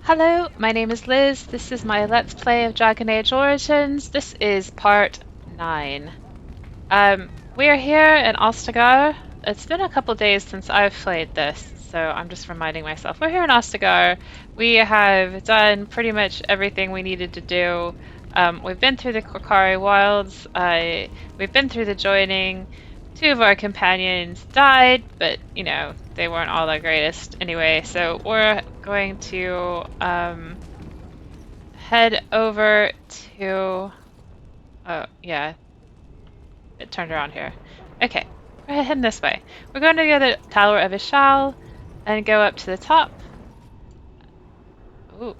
Hello, my name is Liz. This is my Let's Play of Dragon Age Origins. This is part 9. We are here in Ostagar. It's been a couple days since I've played this, so I'm just reminding myself. We're here in Ostagar. We have done pretty much everything we needed to do. We've been through the Korkari Wilds. We've been through the joining. Two of our companions died, but they weren't all the greatest anyway. So we're going to head over to. Oh yeah, it turned around here. Okay, we're heading this way. We're going to go to the Tower of Ishal and go up to the top. Ooh.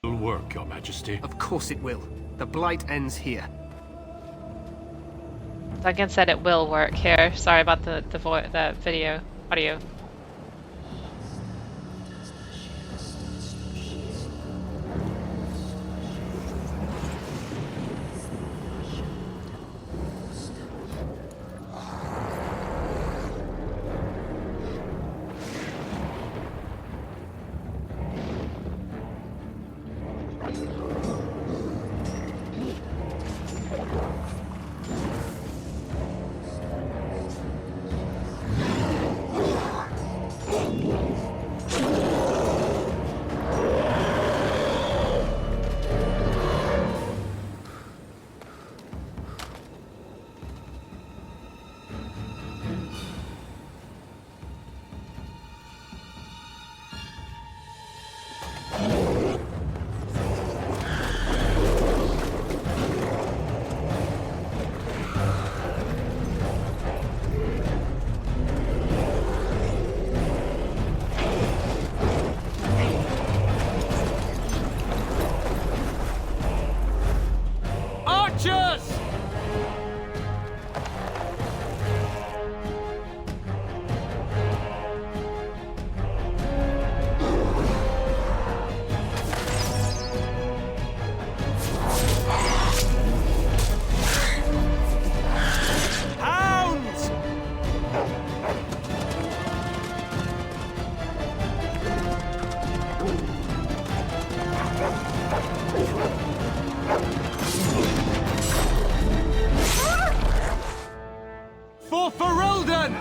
It'll work, Your Majesty. Of course it will. The blight ends here. Duncan said it will work here. Sorry about the video audio. Archers! Hounds! For Ferelden!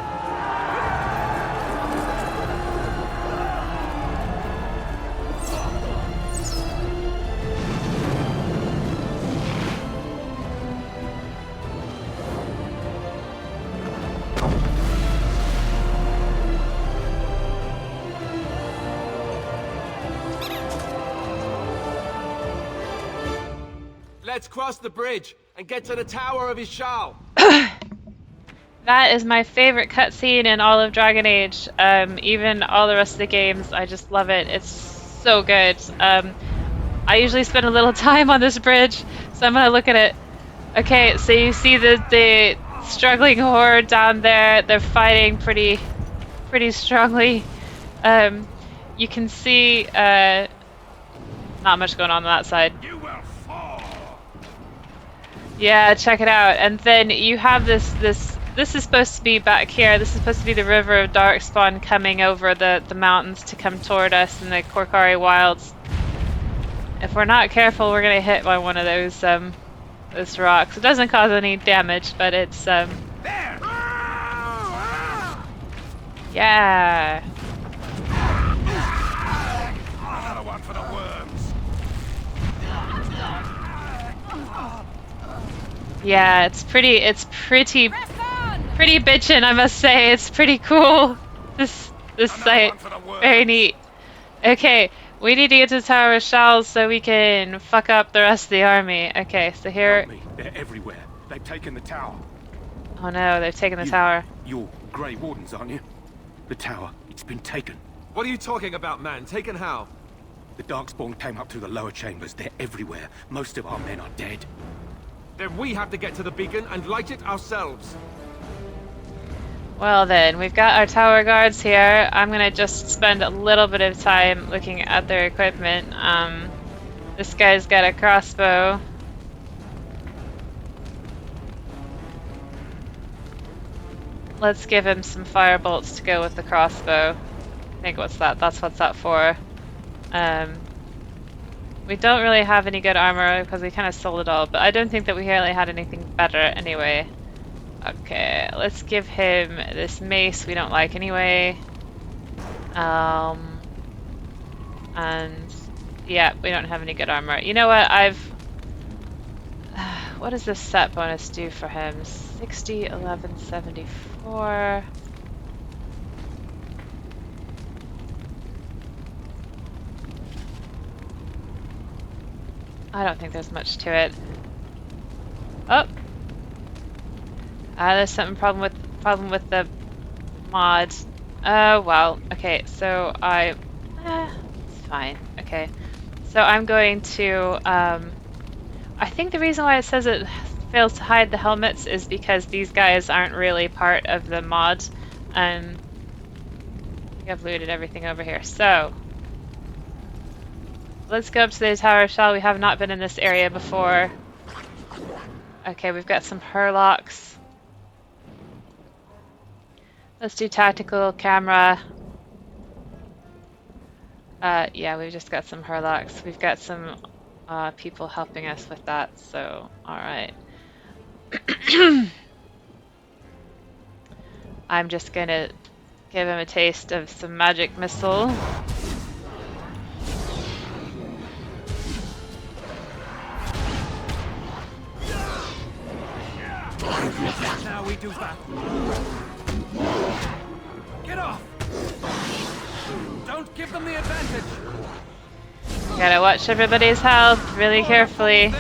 Let's cross the bridge and get to the Tower of Ishal. That is my favorite cutscene in all of Dragon Age. Even all the rest of the games, I just love it. It's so good. I usually spend a little time on this bridge, so I'm gonna look at it. Okay, so you see the struggling horde down there. They're fighting pretty strongly. You can see not much going on that side. You will fall. Yeah, check it out. And then you have this is supposed to be back here. This is supposed to be the River of Darkspawn coming over the mountains to come toward us in the Korkari Wilds. If we're not careful, we're gonna hit by one of those rocks. It doesn't cause any damage, but it's There! yeah. Another one for the worms. Yeah, it's pretty bitchin', I must say. It's pretty cool. This site. One for the worms. Very neat. Okay, we need to get to the Tower of Shells so we can fuck up the rest of the army. Okay, so here... Help me. They're everywhere. They've taken the tower. Oh no, they've taken the tower. You're Grey Wardens, aren't you? The tower, it's been taken. What are you talking about, man? Taken how? The Darkspawn came up through the lower chambers. They're everywhere. Most of our men are dead. Then we have to get to the beacon and light it ourselves. Well then, we've got our tower guards here. I'm gonna just spend a little bit of time looking at their equipment. This guy's got a crossbow. Let's give him some fire bolts to go with the crossbow. I think that's what's that for. We don't really have any good armor because we kind of sold it all, but I don't think that we really had anything better anyway. Okay, let's give him this mace we don't like anyway. And yeah, we don't have any good armor. You know what, what does this set bonus do for him? 60, 11, 74. I don't think there's much to it. Oh! There's something problem with the mod. Oh well. Okay, so it's fine. Okay, so I'm going to. I think the reason why it says it fails to hide the helmets is because these guys aren't really part of the mod. I think I've looted everything over here. So let's go up to the tower shell. We have not been in this area before. Okay, we've got some Hurlocks. Let's do tactical camera. Yeah, we've just got some Hurlocks. We've got some people helping us with that, so alright. I'm just gonna give him a taste of some magic missile. Now we do that. Get off! Don't give them the advantage. Gotta watch everybody's health really carefully.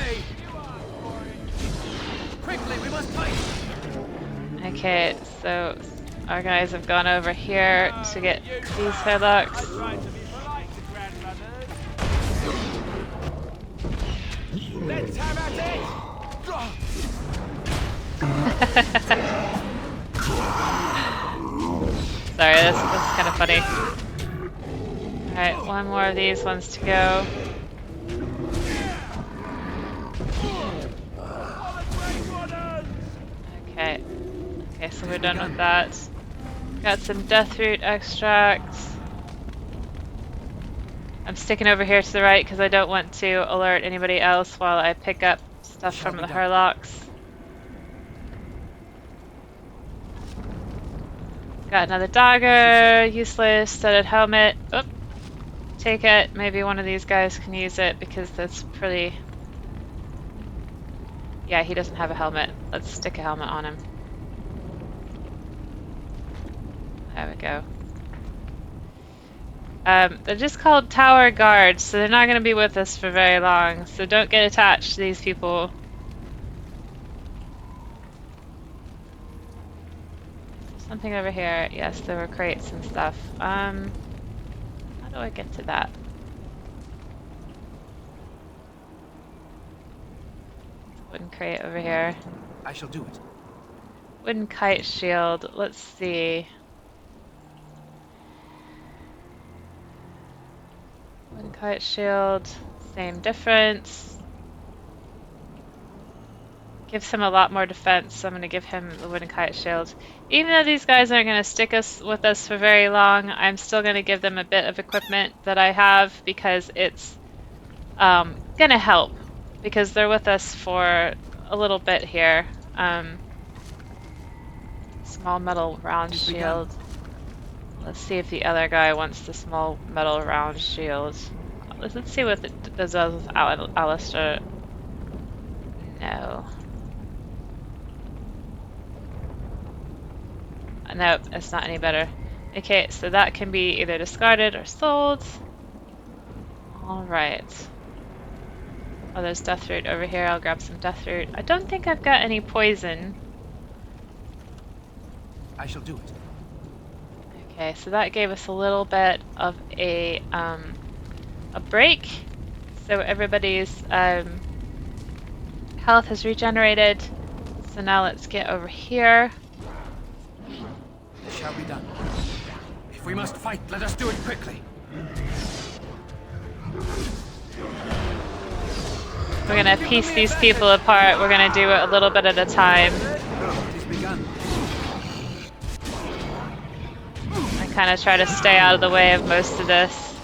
Quickly, we must fight. Okay, so our guys have gone over here to get these Hurlocks. Let's have at it. Sorry, that's kind of funny. Alright, one more of these ones to go. Okay. Okay, so we're done with that. Got some Deathroot extract. I'm sticking over here to the right because I don't want to alert anybody else while I pick up stuff from the Hurlocks. Got another dagger, useless, studded helmet. Oop. Take it. Maybe one of these guys can use it because that's pretty... Yeah, he doesn't have a helmet. Let's stick a helmet on him. There we go. They're just called tower guards, so they're not going to be with us for very long. So don't get attached to these people. Something over here. Yes, there were crates and stuff. How do I get to that? Wooden crate over here. I shall do it. Wooden kite shield. Let's see. Wooden kite shield. Same difference. Gives him a lot more defense, so I'm going to give him the wooden kite shield. Even though these guys aren't going to stick with us for very long, I'm still going to give them a bit of equipment that I have because it's going to help. Because they're with us for a little bit here. Small metal round shield. Let's see if the other guy wants the small metal round shield. Let's see what it does with Alistair. No. Nope, it's not any better. Okay, so that can be either discarded or sold. Alright. Oh, there's Deathroot over here. I'll grab some Deathroot. I don't think I've got any poison. I shall do it. Okay, so that gave us a little bit of a break. So everybody's health has regenerated. So now let's get over here. It shall be done. If we must fight, let us do it quickly. We're gonna piece these people apart. We're gonna do it a little bit at a time. It is begun. I kind of try to stay out of the way of most of this.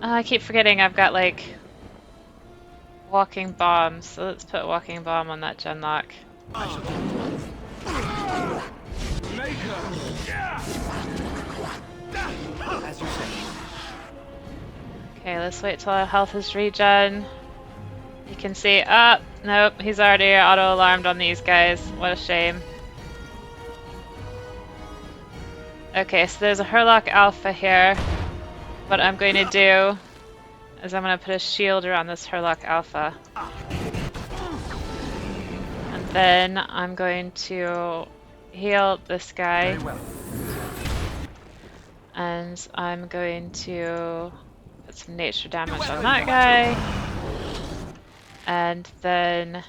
I keep forgetting I've got like walking bombs. So let's put a walking bomb on that genlock. I shall do it. As you say. Okay, let's wait till our health is regen. You can see, nope, he's already auto-alarmed on these guys. What a shame. Okay, so there's a Herlock Alpha here. What I'm going to do is I'm going to put a shield around this Herlock Alpha. And then I'm going to heal this guy. Very well. And I'm going to put some nature damage on that guy. And then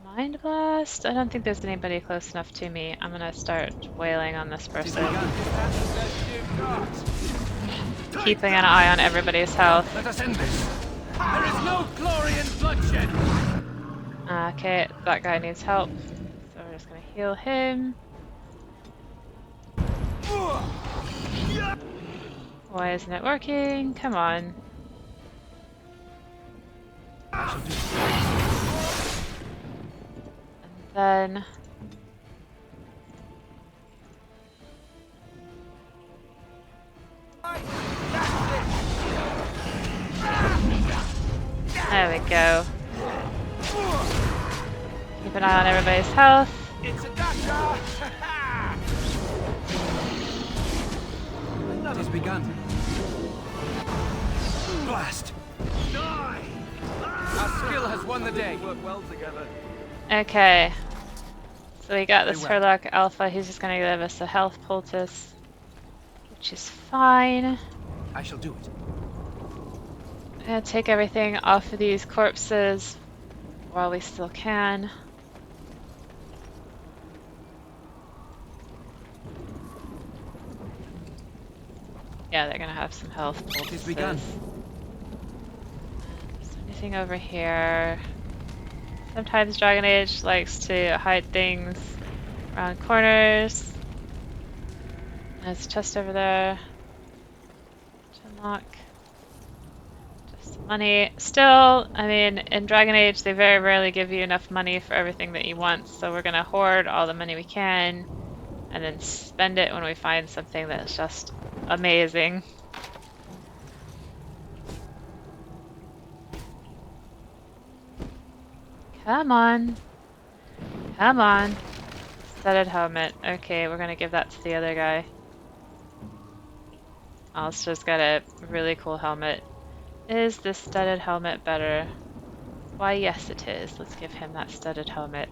Mind Blast? I don't think there's anybody close enough to me. I'm gonna start wailing on this person. Keeping an eye on everybody's health. Let us end this. There is no glory in bloodshed. Okay, that guy needs help. So we're just gonna heal him. Why isn't it working? Come on. And then there we go. Keep an eye on everybody's health. It's a doctor. It has begun. Blast. Our skill has won the day. Work well together. Okay. So we got this Herlock Alpha. He's just gonna give us a health poultice, which is fine. I shall do it. I'm gonna take everything off of these corpses while we still can. Yeah, they're gonna have some health It is poultices. begun. Is there anything over here? Sometimes Dragon Age likes to hide things around corners. There's a chest over there. Unlock. Just money. Still, I mean, in Dragon Age, they very rarely give you enough money for everything that you want, so we're gonna hoard all the money we can and then spend it when we find something that's just amazing. Come on. Come on. Studded helmet. Okay, we're gonna give that to the other guy. Alistair's got a really cool helmet. Is this studded helmet better? Why, yes it is. Let's give him that studded helmet.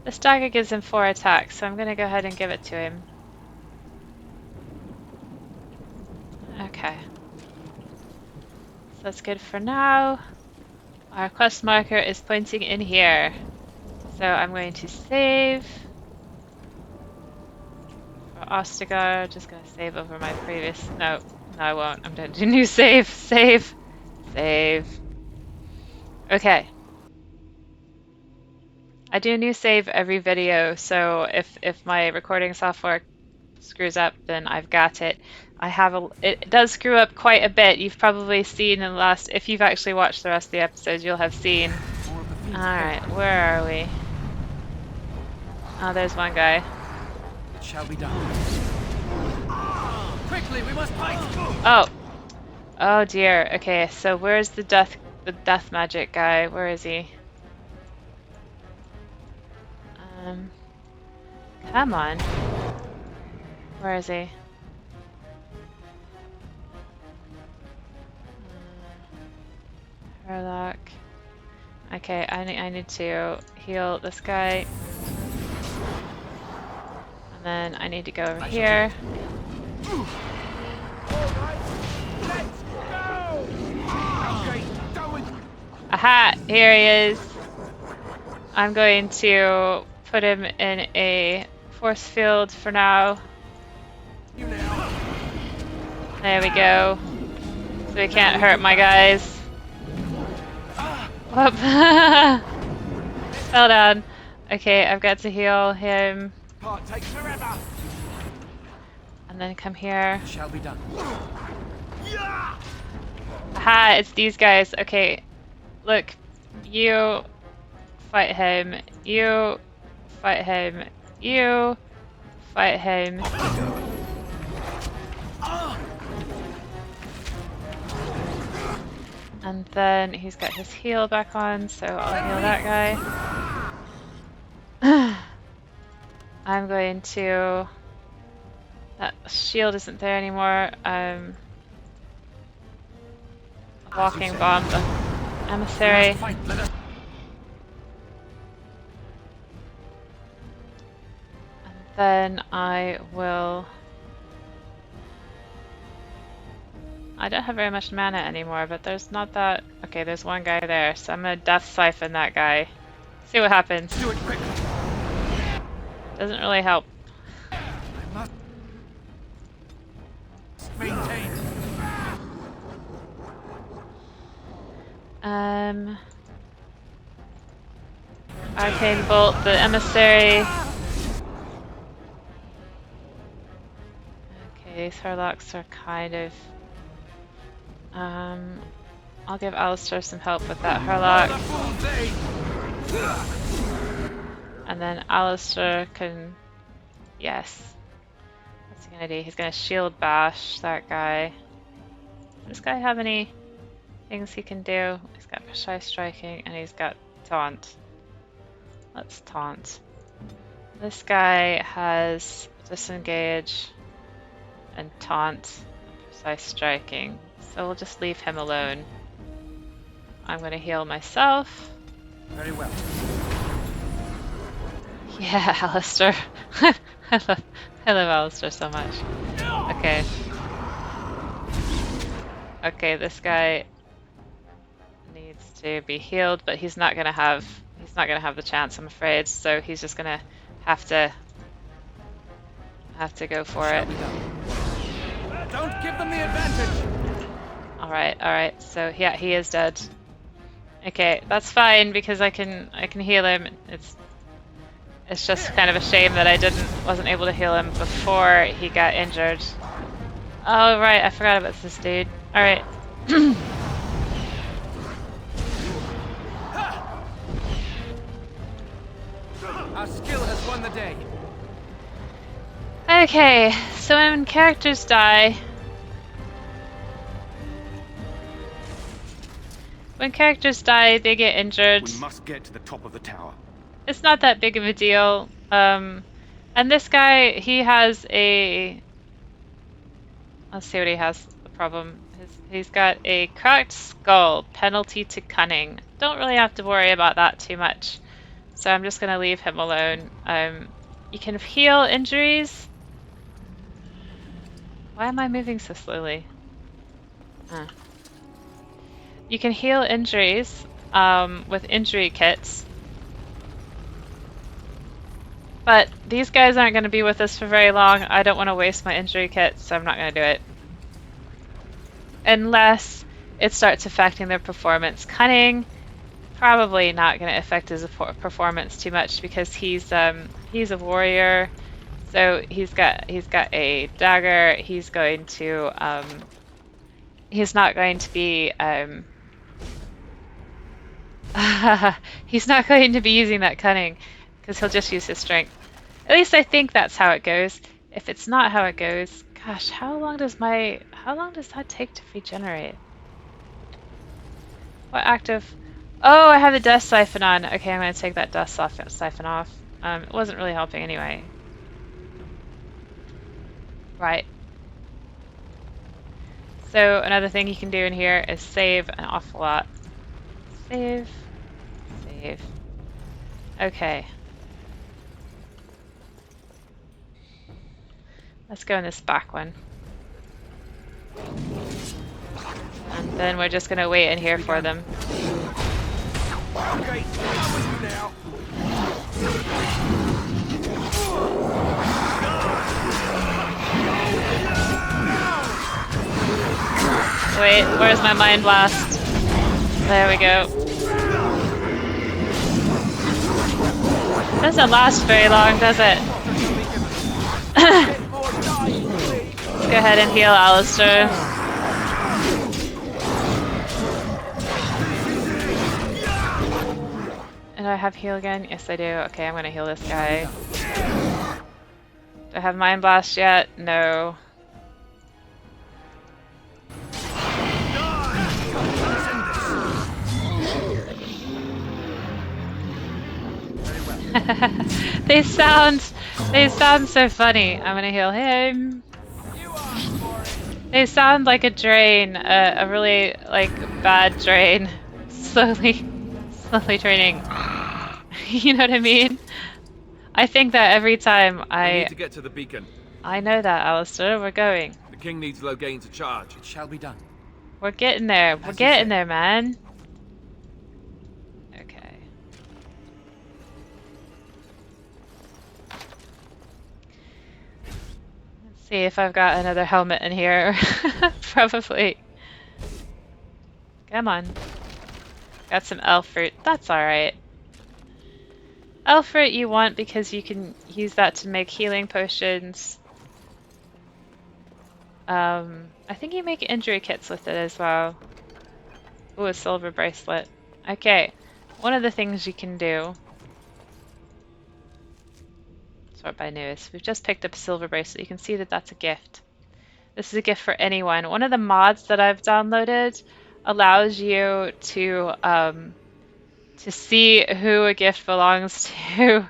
This dagger gives him 4 attacks, so I'm gonna go ahead and give it to him. Okay. So that's good for now. Our quest marker is pointing in here. So I'm going to save. For Ostagar, just gonna save over my previous... No, I won't. I'm gonna do new save. Save. Save. Okay. I do a new save every video, so if my recording software screws up, then I've got it. It does screw up quite a bit. You've probably seen in the last, if you've actually watched the rest of the episodes, you'll have seen. Alright, where are we? Oh, there's one guy. It shall be done. Quickly, we must fight. Oh. Oh dear. Okay, so where's the death magic guy? Where is he? Come on. Where is he? Herlock. Okay, I need to heal this guy. And then I need to go over here. Aha! Here he is. I'm going to put him in a force field for now. There we go. So he can't hurt my guys. Whoop. Fell down. Okay, I've got to heal him. Part takes forever. And then come here. Shall be done. Aha, it's these guys. Okay, look. You fight him. You fight him. You fight him. And then he's got his heal back on, so I'll heal that guy. I'm going to... That shield isn't there anymore. Walking bomb the emissary. And then I will... I don't have very much mana anymore, but there's not that... Okay, there's one guy there, so I'm gonna Death Siphon that guy. See what happens. Do it quickly. Doesn't really help. I must maintain. Arcane Bolt, the emissary. Okay, these Harlocks are kind of... I'll give Alistair some help with that Harlock. And then Alistair can... Yes. What's he gonna do? He's gonna shield bash that guy. Does this guy have any things he can do? He's got precise striking and he's got taunt. Let's taunt. This guy has disengage and taunt and precise striking. So we'll just leave him alone. I'm gonna heal myself. Very well. Yeah, Alistair. I love Alistair so much. Okay. Okay, this guy needs to be healed, but he's not gonna have the chance, I'm afraid. So he's just gonna have to go for it. Don't give them the advantage. All right. So yeah, he is dead. Okay, that's fine because I can heal him. It's just kind of a shame that I wasn't able to heal him before he got injured. Oh right, I forgot about this dude. All right. Our skill has won the day. Okay, so when characters die, they get injured. We must get to the top of the tower. It's not that big of a deal. And this guy, he has a... Let's see what he has. The problem. He's got a cracked skull, penalty to cunning. Don't really have to worry about that too much. So I'm just going to leave him alone. You can heal injuries. Why am I moving so slowly? You can heal injuries with injury kits. But these guys aren't going to be with us for very long. I don't want to waste my injury kit, so I'm not going to do it. Unless it starts affecting their performance. Cunning, probably not going to affect his performance too much because he's a warrior. So he's got a dagger. He's going to he's not going to be he's not going to be using that cunning because he'll just use his strength. At least I think that's how it goes. If it's not how it goes, gosh, how long does that take to regenerate? What active? Oh, I have the Death Siphon on. Okay, I'm going to take that Death Siphon off. It wasn't really helping anyway. Right. So another thing you can do in here is save an awful lot. Save. Save. Okay. Let's go in this back one. And then we're just gonna wait in here for them. Okay, I'm with you now. Wait, where's my mind blast? There we go. Doesn't last very long, does it? Let's go ahead and heal Alistair. And do I have heal again? Yes, I do. Okay, I'm gonna heal this guy. Do I have Mind Blast yet? No. they sound so funny. I'm gonna heal him. They sound like a drain, a really like bad drain. Slowly draining. You know what I mean? I think that every time We need to get to the beacon. I know that, Alistair. We're going. The king needs Loghain to charge. It shall be done. We're getting there. We're getting there, man. Okay. Let's see if I've got another helmet in here. Probably. Come on. Got some elf fruit. That's alright. Elf fruit you want because you can use that to make healing potions. I think you make injury kits with it as well. Ooh, a silver bracelet. Okay, one of the things you can do. Sort by news. We've just picked up a silver bracelet. You can see that that's a gift. This is a gift for anyone. One of the mods that I've downloaded allows you to see who a gift belongs to.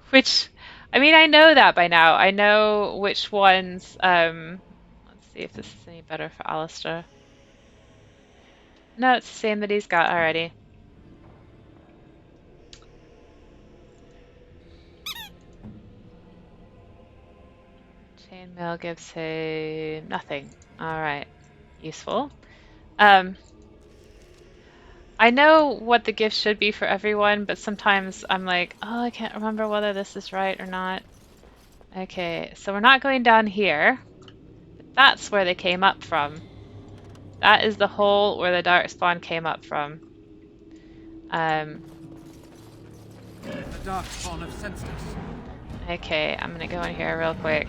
Which, I mean, I know that by now. I know which ones. Let's see if this is any better for Alistair. No, it's the same that he's got already. Chainmail gives him nothing. Alright. Useful. I know what the gift should be for everyone, but sometimes I'm like, oh, I can't remember whether this is right or not. Okay, so we're not going down here. But that's where they came up from. That is the hole where the darkspawn came up from. The darkspawn have sensed us. Okay, I'm gonna go in here real quick.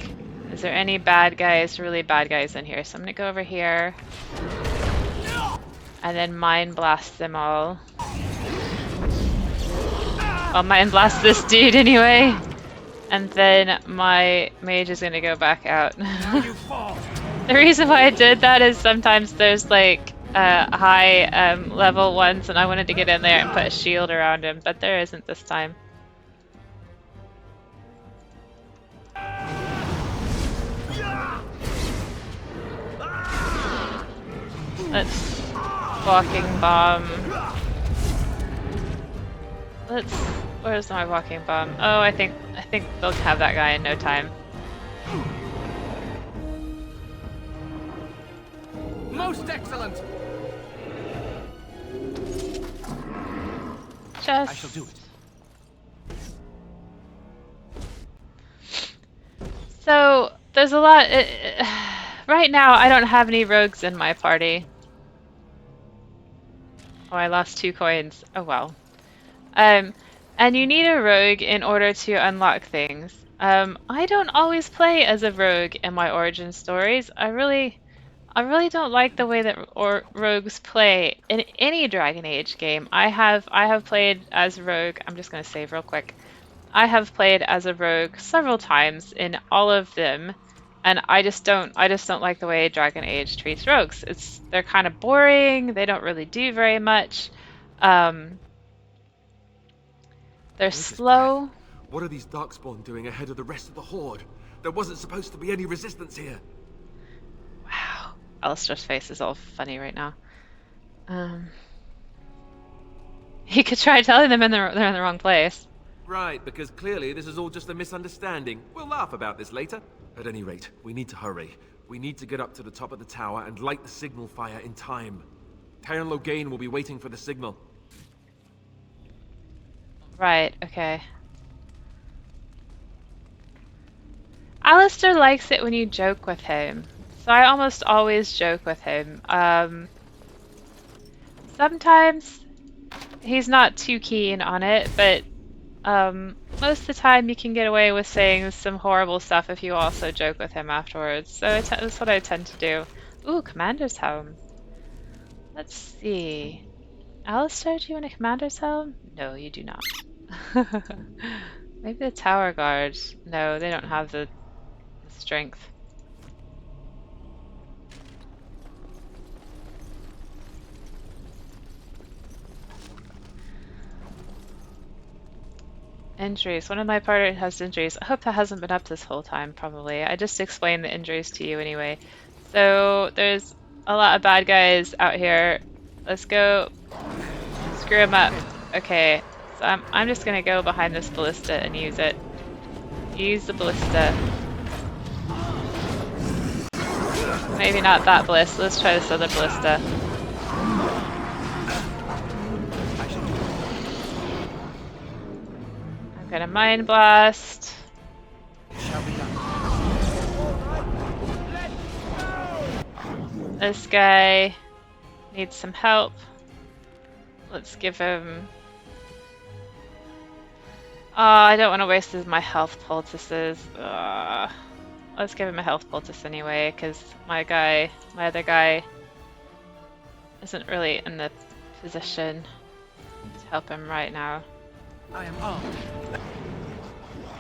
Is there any bad guys, really bad guys in here? So I'm gonna go over here. And then Mind Blast them all. I'll Mind Blast this dude anyway. And then my mage is gonna go back out. The reason why I did that is sometimes there's like high level ones and I wanted to get in there and put a shield around him, but there isn't this time. Let's walking bomb. Where's my walking bomb? Oh, I think they'll have that guy in no time. Most excellent. I shall do it. So there's a lot. Right now, I don't have any rogues in my party. Oh, I lost 2 coins. Oh well. And you need a rogue in order to unlock things. I don't always play as a rogue in my origin stories. I really don't like the way that rogues play in any Dragon Age game. I have played as a rogue. I'm just gonna save real quick. I have played as a rogue several times in all of them, and I just don't like the way Dragon Age treats rogues. They're kind of boring. They don't really do very much. They're slow. What are these darkspawn doing ahead of the rest of the horde? There wasn't supposed to be any resistance here. Wow. Alistair's face is all funny right now. He could try telling them they're in the wrong place. Right, because clearly this is all just a misunderstanding. We'll laugh about this later. At any rate, we need to hurry. We need to get up to the top of the tower and light the signal fire in time. Taron Loghain will be waiting for the signal. Right, okay. Alistair likes it when you joke with him. So I almost always joke with him. Sometimes he's not too keen on it, but most of the time you can get away with saying some horrible stuff if you also joke with him afterwards. So that's what I tend to do. Ooh, Commander's Home. Let's see. Alistair, do you want a Commander's Home? No, you do not. Maybe the Tower Guard. No, they don't have the strength. Injuries. One of my party has injuries. I hope that hasn't been up this whole time, probably. I just explained the injuries to you anyway. So there's a lot of bad guys out here. Let's go screw them up. Okay, so I'm just gonna go behind this ballista and use it. Use the ballista. Maybe not that ballista. Let's try this other ballista. I'm gonna Mind Blast. This guy needs some help. Let's give him... Oh, I don't want to waste my health poultices. Let's give him a health poultice anyway, because my other guy, isn't really in the position to help him right now. I am armed.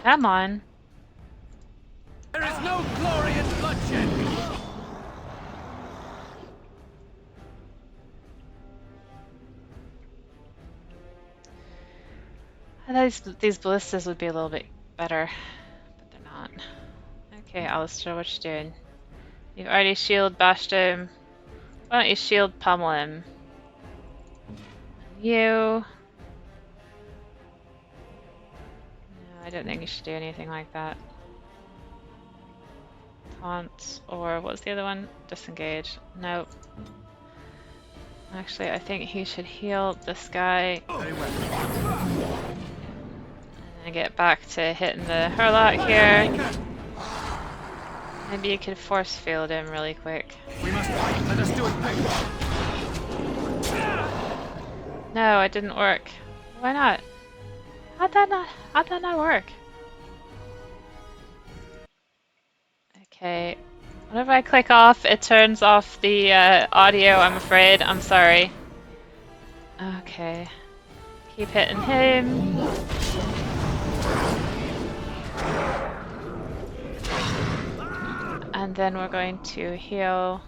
Come on. There is no glory in bloodshed. I thought these ballistas would be a little bit better, but they're not. Okay, Alistair, what you doing? You've already shield bashed him. Why don't you shield pummel him? You... No, I don't think you should do anything like that. Taunt, or what's the other one? Disengage. Nope. Actually, I think he should heal this guy. Very well. And get back to hitting the Hurlock here. Maybe you could force field him really quick. We must fight. Let us do it quick. No, it didn't work. Why not? How'd that not work? Okay. Whenever I click off, it turns off the audio, I'm afraid. I'm sorry. Okay. Keep hitting him. And then we're going to heal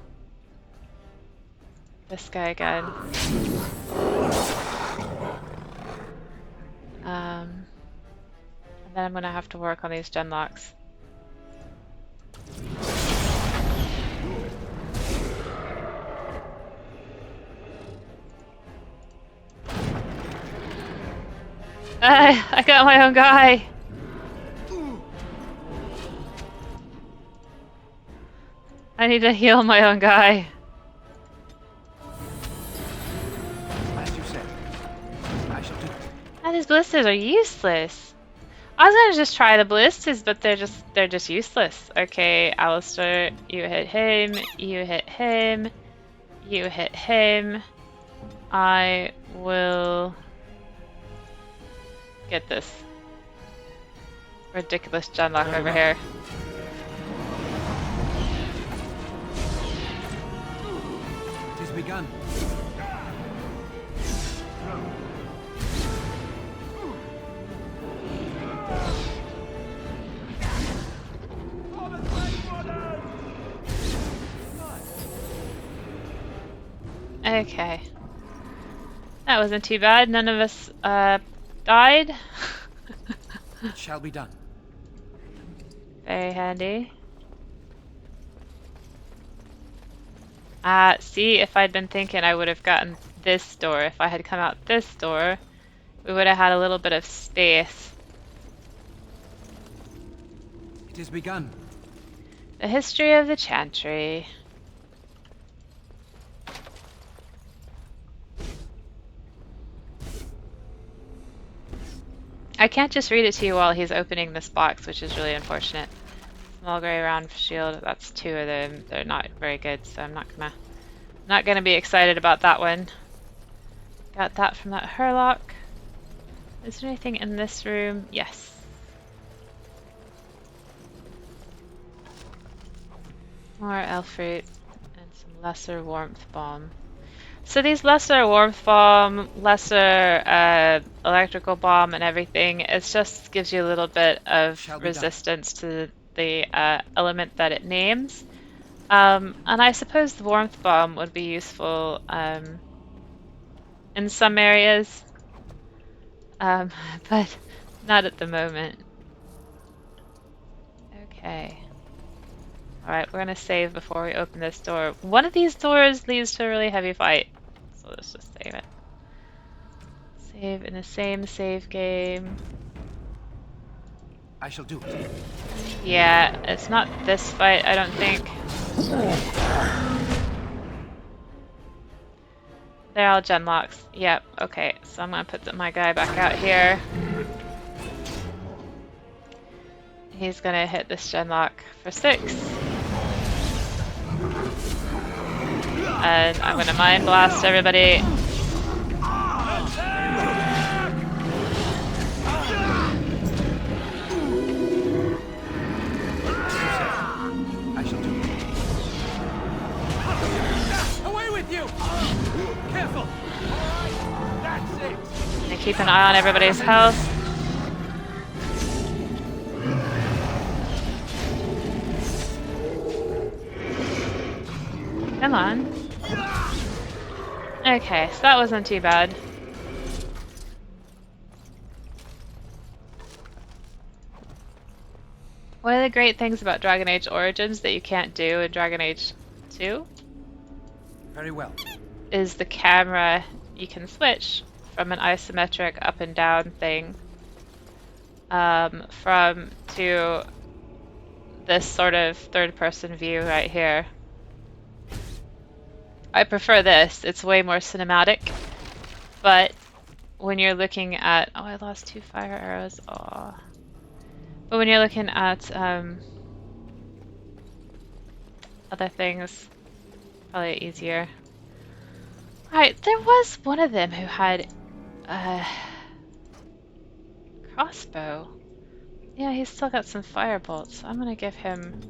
this guy again. And then I'm gonna have to work on these genlocks. I got my own guy! I need to heal my own guy. As you said, I shall do it. And these ballistas are useless. I was gonna just try the ballistas, but they're just useless. Okay, Alistair, you hit him, you hit him, you hit him. I will get this ridiculous genlock over here. It has begun. Okay. That wasn't too bad. None of us died. It shall be done. Very handy. See, if I'd been thinking, I would have gotten this door. If I had come out this door, we would have had a little bit of space. It has begun. The history of the Chantry. I can't just read it to you while he's opening this box, which is really unfortunate. Small gray round shield, that's 2 of them. They're not very good, so I'm not gonna be excited about that one. Got that from that Herlock. Is there anything in this room? Yes. More elf fruit and some lesser warmth bomb. So these lesser warmth bomb, lesser electrical bomb and everything, it just gives you a little bit of resistance to the element that it names. And I suppose the warmth bomb would be useful in some areas, but not at the moment. Okay. Alright, we're gonna save before we open this door. One of these doors leads to a really heavy fight, so let's just save it. Save in the same save game. I shall do it. Yeah, it's not this fight, I don't think. They're all genlocks. Yep, okay, so I'm gonna put my guy back out here. He's gonna hit this genlock for 6. And I'm gonna mind blast everybody. I shall do it. Away with you! Careful! That's it! And keep an eye on everybody's health. Come on. Okay, so that wasn't too bad. One of the great things about Dragon Age Origins that you can't do in Dragon Age 2 Very well. is the camera. You can switch from an isometric up and down thing to this sort of third-person view right here. I prefer this. It's way more cinematic, but when you're looking at... Oh, I lost 2 fire arrows. Aw. But when you're looking at other things, probably easier. Alright, there was one of them who had a crossbow. Yeah, he's still got some fire-bolts, so I'm gonna give him...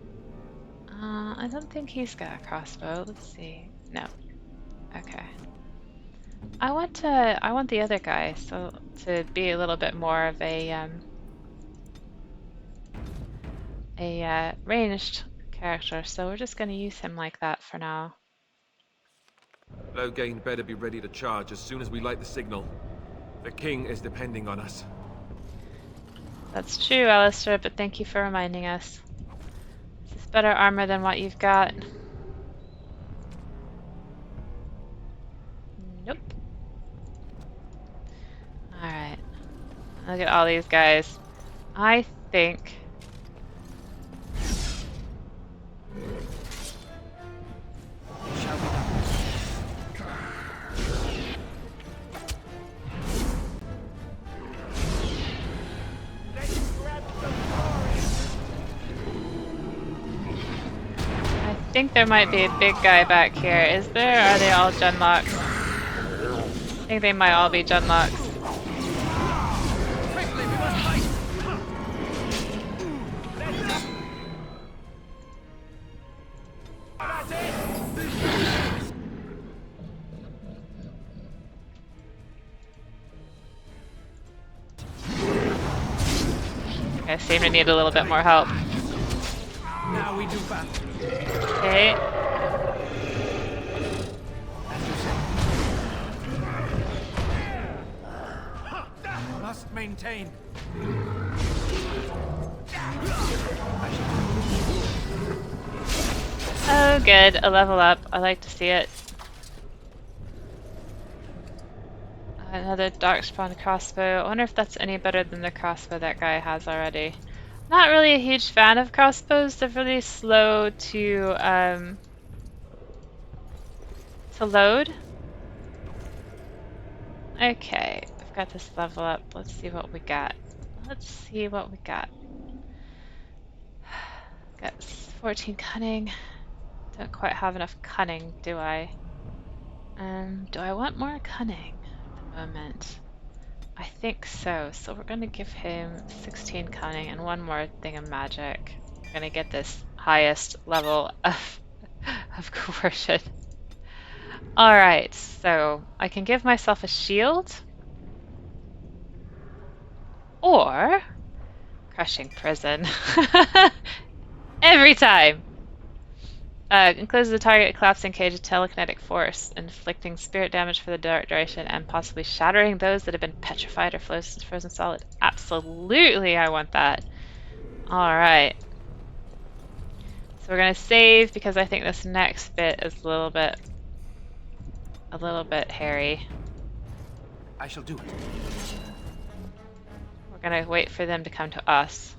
I don't think he's got a crossbow. Let's see. No. Okay. I want the other guy, so to be a little bit more of a ranged character, so we're just gonna use him like that for now. Loghain better be ready to charge as soon as we light the signal. The king is depending on us. That's true, Alistair, but thank you for reminding us. This is better armor than what you've got. Nope. Alright. Look at all these guys. I think... Shall be done. I think there might be a big guy back here. Is there? Or are they all genlocks? I think they might all be genlocks. Quickly, we must fight! I seem to need a little bit more help. Now we do battle. Okay. As you say. Must maintain. Oh, good. A level up. I like to see it. Another darkspawn crossbow. I wonder if that's any better than the crossbow that guy has already. Not really a huge fan of crossbows. They're really slow to load. Okay, we've got this level up. Let's see what we got. Let's see what we got. Got 14 cunning. Don't quite have enough cunning, do I? Do I want more cunning at the moment? I think so. So we're going to give him 16 cunning and one more thing of magic. We're going to get this highest level of coercion. Alright, so I can give myself a shield. Or crushing prison. Every time! Encloses the target collapsing cage of telekinetic force, inflicting spirit damage for the duration and possibly shattering those that have been petrified or frozen solid. Absolutely, I want that. Alright. So we're gonna save because I think this next bit is a little bit hairy. I shall do it. We're gonna wait for them to come to us.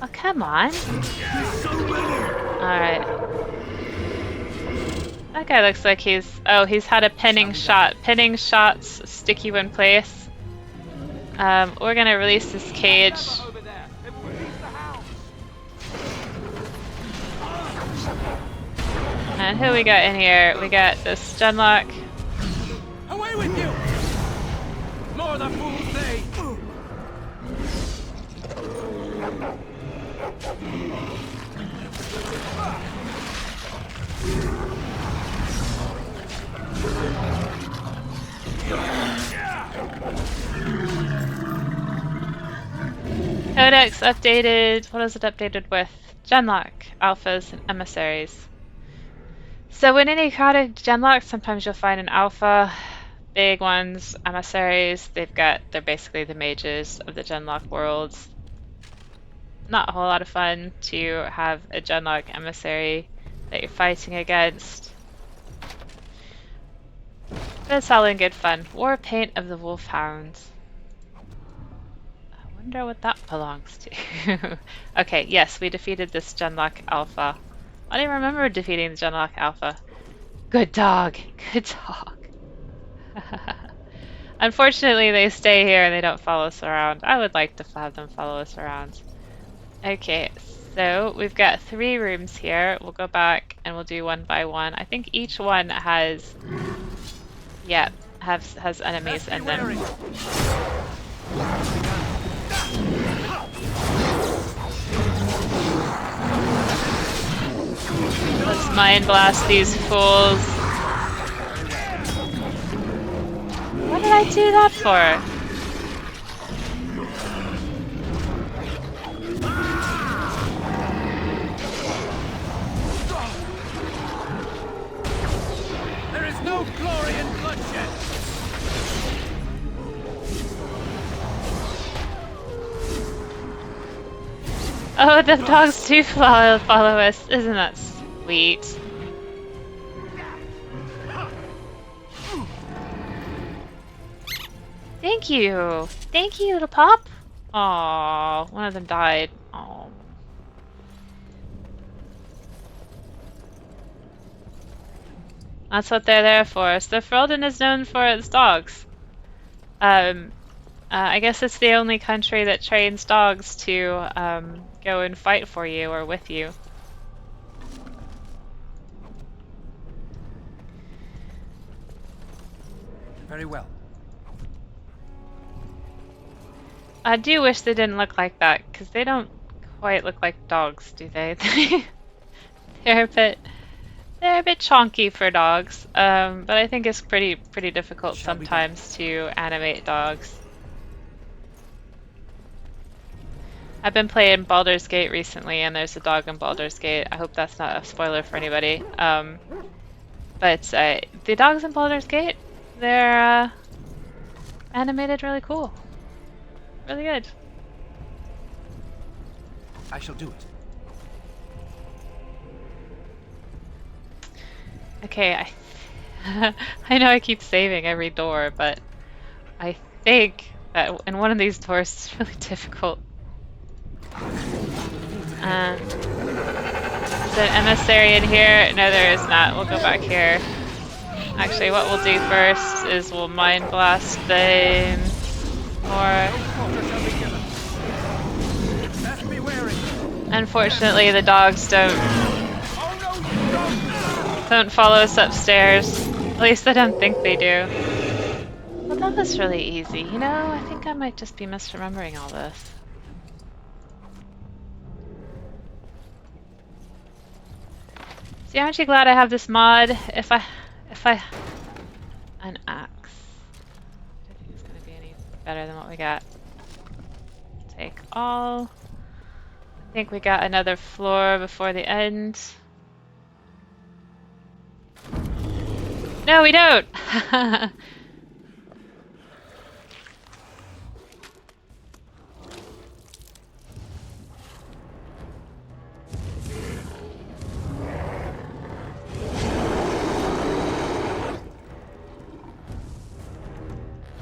Oh, come on. Alright. That guy looks like he's had a pinning shot. Pinning shots stick you in place. We're gonna release this cage. And who we got in here? We got this Genlock. Away with you! More the fools they! Codex updated. What is it updated with? Genlock, alphas, and emissaries. So in any crowded Genlock, sometimes you'll find an alpha. Big ones, emissaries. They're basically the mages of the Genlock worlds. Not a whole lot of fun to have a Genlock emissary that you're fighting against. But it's all in good fun. War Paint of the Wolfhounds. I wonder what that belongs to. Okay, yes, we defeated this Genlock Alpha. I don't even remember defeating the Genlock Alpha. Good dog! Good dog! Unfortunately, they stay here and they don't follow us around. I would like to have them follow us around. Okay, so we've got 3 rooms here. We'll go back and we'll do one by one. I think each one has, has enemies in them. Let's mind blast these fools. What did I do that for? There is no glory in bloodshed! Oh, the dogs do follow us. Isn't that sweet? Thank you. Thank you, little pup. Aw, one of them died. Aw. That's what they're there for. So Ferelden is known for its dogs. I guess it's the only country that trains dogs to go and fight for you or with you. Very well. I do wish they didn't look like that, because they don't quite look like dogs, do they? They're a bit chonky for dogs, but I think it's pretty difficult sometimes to animate dogs. I've been playing Baldur's Gate recently, and there's a dog in Baldur's Gate. I hope that's not a spoiler for anybody. But the dogs in Baldur's Gate, they're animated really cool. Really good. I shall do it. Okay, I know I keep saving every door, but I think that in one of these doors it's really difficult. Is there an emissary in here? No, there is not. We'll go back here. Actually, what we'll do first is we'll mind blast them more. Unfortunately, the dogs don't follow us upstairs. At least I don't think they do. Well, that was really easy. You know, I think I might just be misremembering all this. See, aren't you glad I have this mod? If I an axe. I don't think it's gonna be any better than what we got. Take all. I think we got another floor before the end. No, we don't!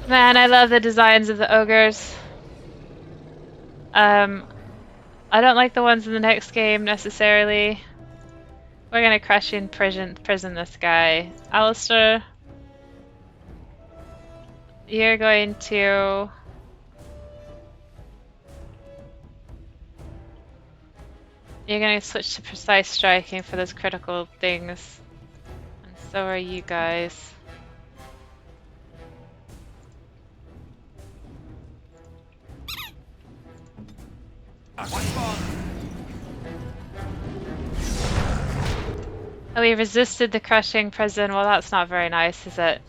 Man, I love the designs of the ogres. I don't like the ones in the next game necessarily. We're gonna crush in prison this guy. Alistair, you're going to... You're gonna switch to precise striking for those critical things. And so are you guys. Oh, we resisted the crushing prison. Well, that's not very nice, is it?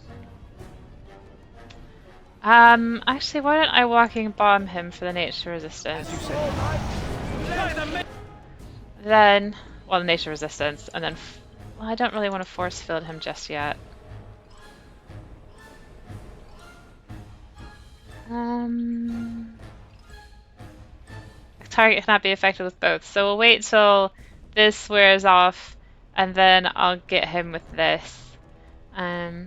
Actually, why don't I walking bomb him for the nature resistance? Then, well, the nature resistance, and then, well, I don't really want to force field him just yet. Target cannot be affected with both, so we'll wait till this wears off, and then I'll get him with this. But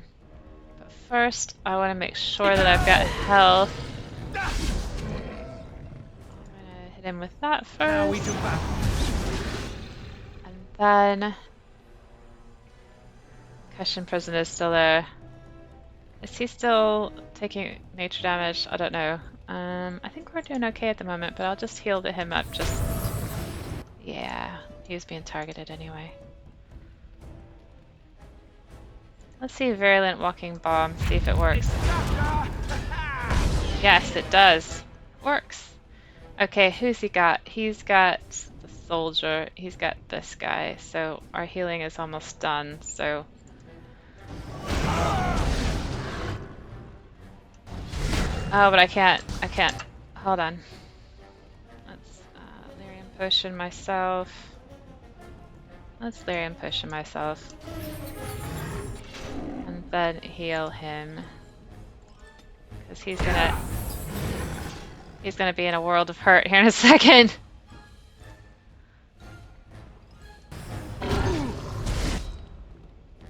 first, I want to make sure that I've got health. I'm gonna hit him with that first. Now we do that. And then Cushion Prison is still there. Is he still taking nature damage? I don't know. I think we're doing okay at the moment, but I'll just heal him up just... Yeah, he was being targeted anyway. Let's see Virulent Walking Bomb, see if it works. Yes, it does. Works. Okay, who's he got? He's got the soldier. He's got this guy. So our healing is almost done, so... Oh, but I can't. Hold on. Let's Lyrium Potion myself. Let's Lyrium Potion myself. And then heal him. Because he's gonna be in a world of hurt here in a second.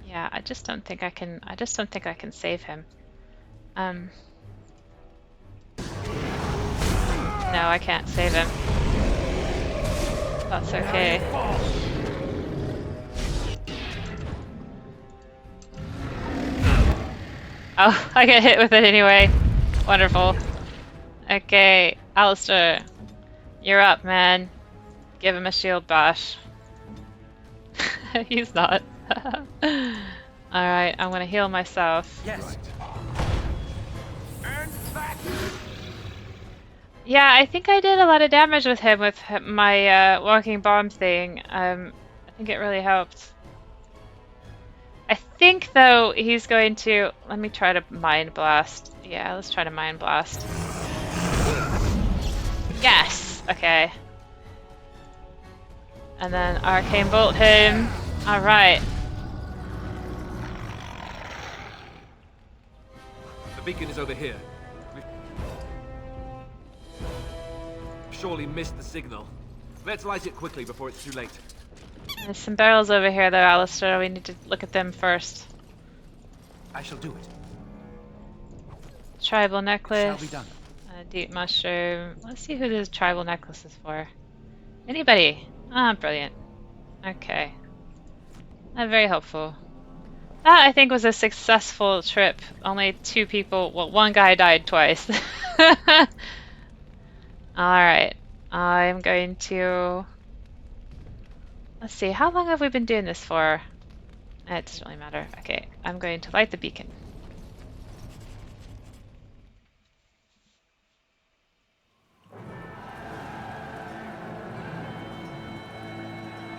Yeah, I just don't think I can save him. No, I can't save him. That's okay. Oh, I get hit with it anyway. Wonderful. Okay, Alistair. You're up, man. Give him a shield bash. He's not. Alright, I'm gonna heal myself. Yes. Yeah, I think I did a lot of damage with him with my walking bomb thing. I think it really helped. I think, though, he's going to... Let me try to Mind Blast. Yeah, let's try to Mind Blast. Yes! Okay. And then Arcane Bolt him. Alright. The beacon is over here. We've surely missed the signal. Let's light it quickly before it's too late. There's some barrels over here though, Alistair. We need to look at them first. I shall do it. Tribal Shall necklace. be done. A deep mushroom. Let's see who this tribal necklace is for. Anybody? Ah, brilliant. Okay. Very helpful. That, I think, was a successful trip. Only 2 people, well, 1 guy died twice. Alright. I'm going to... Let's see, how long have we been doing this for? It doesn't really matter. Okay, I'm going to light the beacon.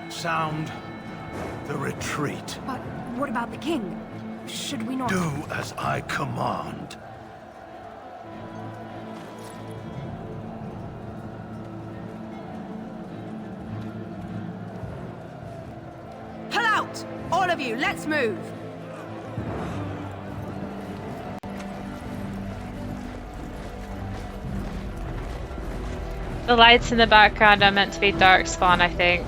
Sound the retreat. But what about the king? Should we not... Do as I command. Pull out! All of you, let's move! The lights in the background are meant to be Darkspawn, I think.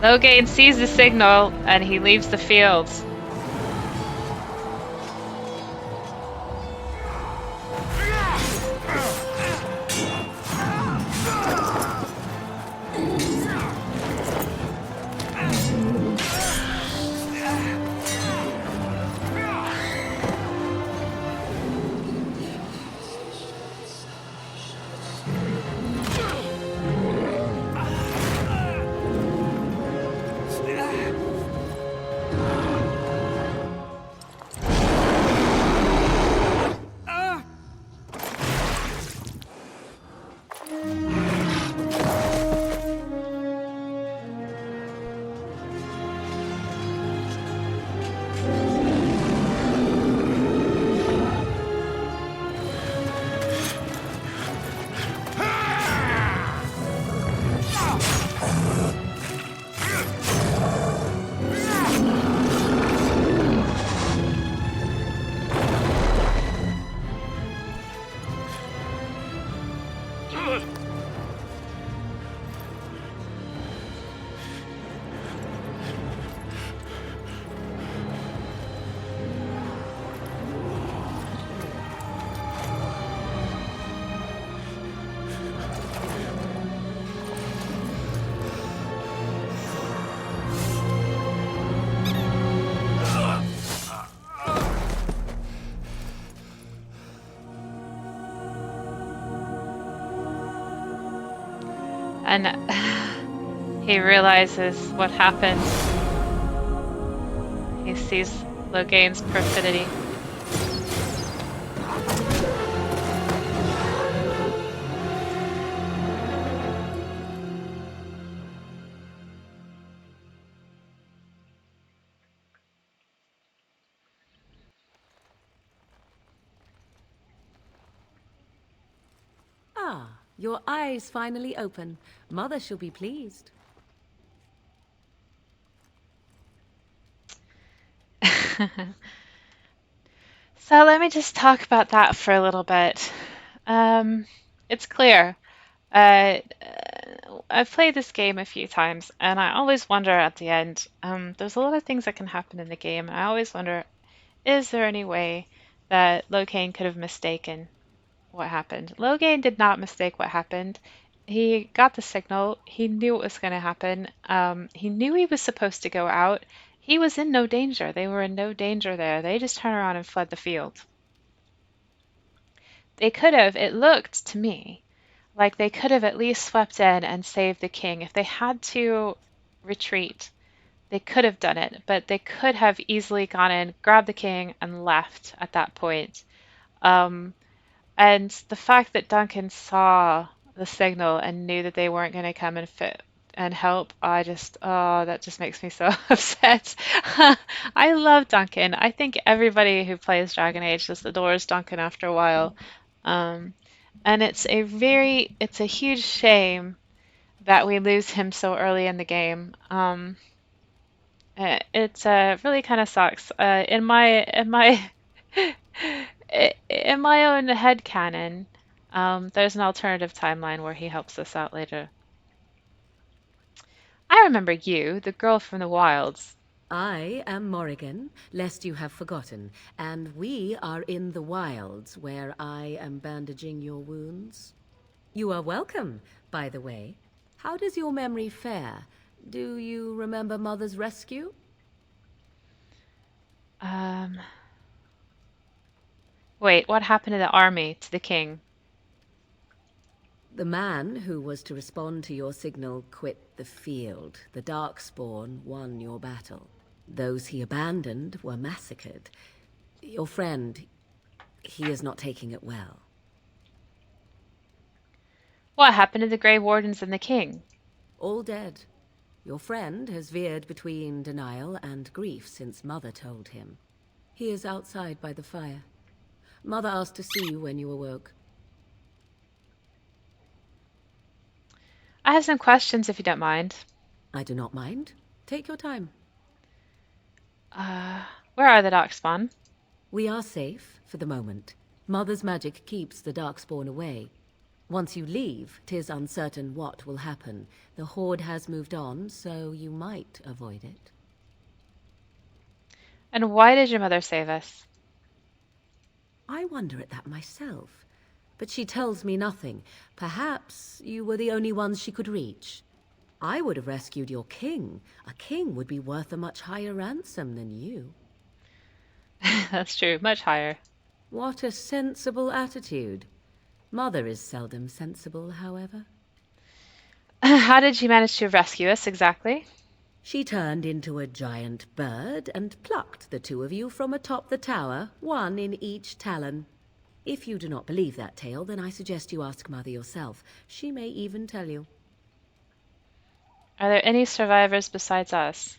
Loghain sees the signal and he leaves the field. And he realizes what happened. He sees Loghain's perfidy. Ah, your eyes finally open. Mother shall be pleased. So let me just talk about that for a little bit. It's clear. I've played this game a few times, and I always wonder at the end, there's a lot of things that can happen in the game, and I always wonder, is there any way that Loghain could have mistaken what happened? Loghain did not mistake what happened. He got the signal. He knew what was going to happen. He knew he was supposed to go out. He was in no danger. They were in no danger there. They just turned around and fled the field. They could have, it looked to me, like they could have at least swept in and saved the king. If they had to retreat, they could have done it, but they could have easily gone in, grabbed the king, and left at that point. And the fact that Duncan saw the signal and knew that they weren't going to come and help, oh, that just makes me so upset. I love Duncan. I think everybody who plays Dragon Age just adores Duncan after a while. And it's a huge shame that we lose him so early in the game. It really kind of sucks. In my own headcanon, there's an alternative timeline where he helps us out later. I remember you, the girl from the wilds. I am Morrigan, lest you have forgotten, and we are in the wilds where I am bandaging your wounds. You are welcome, by the way. How does your memory fare? Do you remember Mother's rescue? Wait, what happened to the army, to the king? The man who was to respond to your signal quit the field. The Darkspawn won your battle. Those he abandoned were massacred. Your friend, he is not taking it well. What happened to the Grey Wardens and the king? All dead. Your friend has veered between denial and grief since Mother told him. He is outside by the fire. Mother asked to see you when you awoke. I have some questions if you don't mind. I do not mind. Take your time. Where are the Darkspawn? We are safe for the moment. Mother's magic keeps the Darkspawn away. Once you leave, 'tis uncertain what will happen. The Horde has moved on, so you might avoid it. And why did your mother save us? I wonder at that myself. But she tells me nothing. Perhaps you were the only ones she could reach. I would have rescued your king. A king would be worth a much higher ransom than you. That's true, much higher. What a sensible attitude. Mother is seldom sensible, however. How did you manage to rescue us exactly? She turned into a giant bird and plucked the two of you from atop the tower, one in each talon. If you do not believe that tale, then I suggest you ask Mother yourself. She may even tell you. Are there any survivors besides us?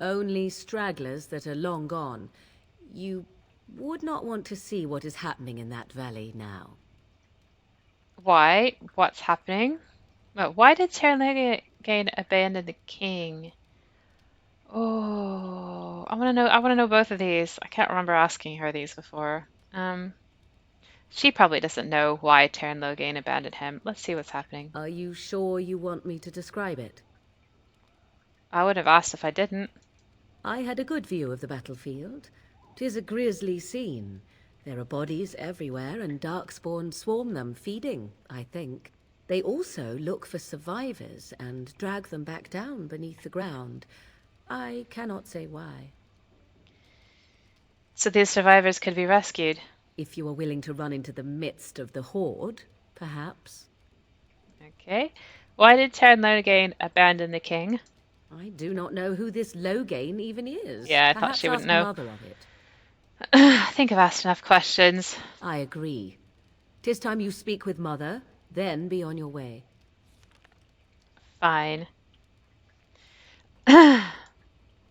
Only stragglers that are long gone. You would not want to see what is happening in that valley now. Why? What's happening? Well, why did Terlingane abandon the king? Oh, I want to know. I want to know both of these. I can't remember asking her these before. She probably doesn't know why Terran Loghain abandoned him. Let's see what's happening. Are you sure you want me to describe it? I would have asked if I didn't. I had a good view of the battlefield. 'Tis a grisly scene. There are bodies everywhere, and Darkspawn swarm them, feeding, I think. They also look for survivors and drag them back down beneath the ground. I cannot say why. So these survivors could be rescued. If you are willing to run into the midst of the Horde, perhaps. Okay. Why did Terran Loghain abandon the king? I do not know who this Loghain even is. Yeah, I thought Perhaps she wouldn't ask know. Mother of it. I think I've asked enough questions. I agree. 'Tis time you speak with Mother, then be on your way. Fine.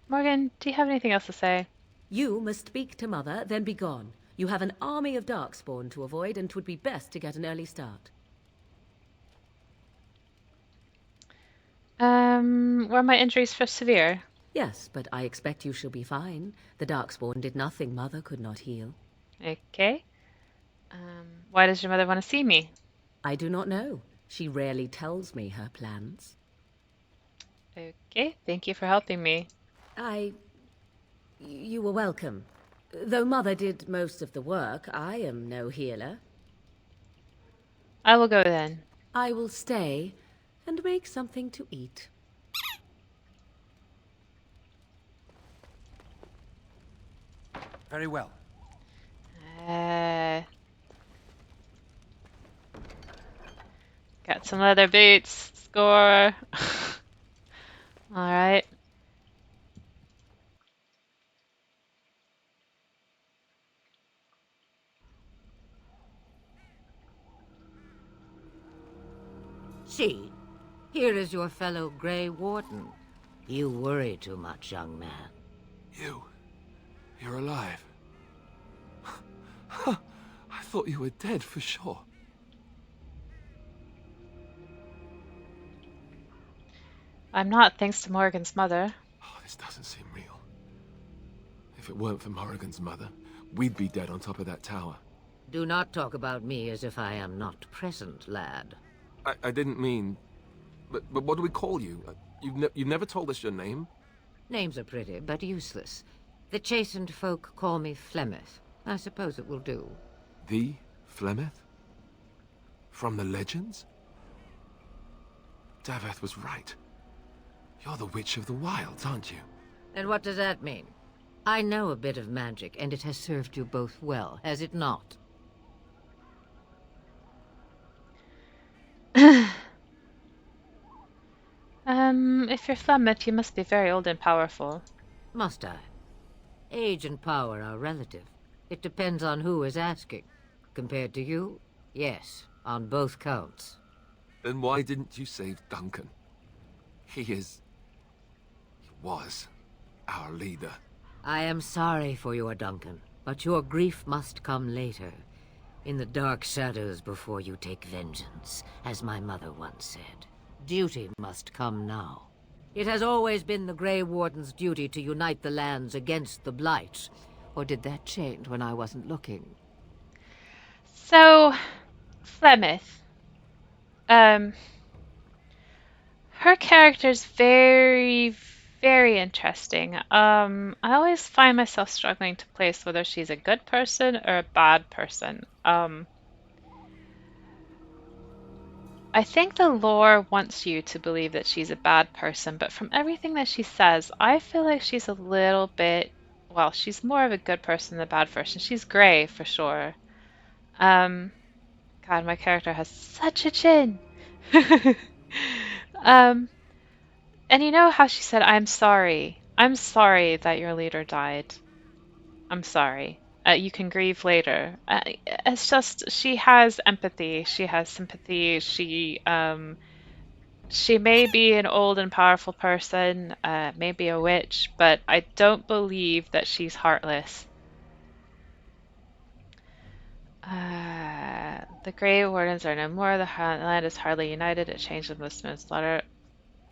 Morgan, do you have anything else to say? You must speak to Mother, then be gone. You have an army of Darkspawn to avoid, and 'twould be best to get an early start. Were my injuries for severe? Yes, but I expect you shall be fine. The Darkspawn did nothing Mother could not heal. Okay. Why does your mother want to see me? I do not know. She rarely tells me her plans. Okay, thank you for helping me. You were welcome. Though Mother did most of the work, I am no healer. I will go then. I will stay and make something to eat. Very well. Got some leather boots. Score. All right. See, here is your fellow Grey Warden. You worry too much, young man. You're alive. I thought you were dead for sure. I'm not, thanks to Morgan's mother. Oh, this doesn't seem real. If it weren't for Morrigan's mother, we'd be dead on top of that tower. Do not talk about me as if I am not present, lad. I didn't mean... But what do we call you? You've never told us your name? Names are pretty, but useless. The chastened folk call me Flemeth. I suppose it will do. The Flemeth? From the legends? Daveth was right. You're the Witch of the Wilds, aren't you? And what does that mean? I know a bit of magic, and it has served you both well, has it not? If you're Flemeth, you must be very old and powerful. Must I? Age and power are relative. It depends on who is asking. Compared to you, yes, on both counts. Then why didn't you save Duncan? He was our leader. I am sorry for your Duncan, but your grief must come later. In the dark shadows before you take vengeance, as my mother once said. Duty must come now. It has always been the Grey Warden's duty to unite the lands against the Blight. Or did that change when I wasn't looking? So, Flemeth. Her character's very, very interesting. I always find myself struggling to place whether she's a good person or a bad person. I think the lore wants you to believe that she's a bad person, but from everything that she says, I feel like she's a little bit, well, she's more of a good person than a bad person. She's grey for sure. God, my character has such a chin. Um, and you know how she said, I'm sorry. I'm sorry that your leader died. I'm sorry. You can grieve later. It's just, she has empathy. She has sympathy. She may be an old and powerful person, maybe a witch, but I don't believe that she's heartless. The Grey Wardens are no more. The land is hardly united. It changed with most of slaughter.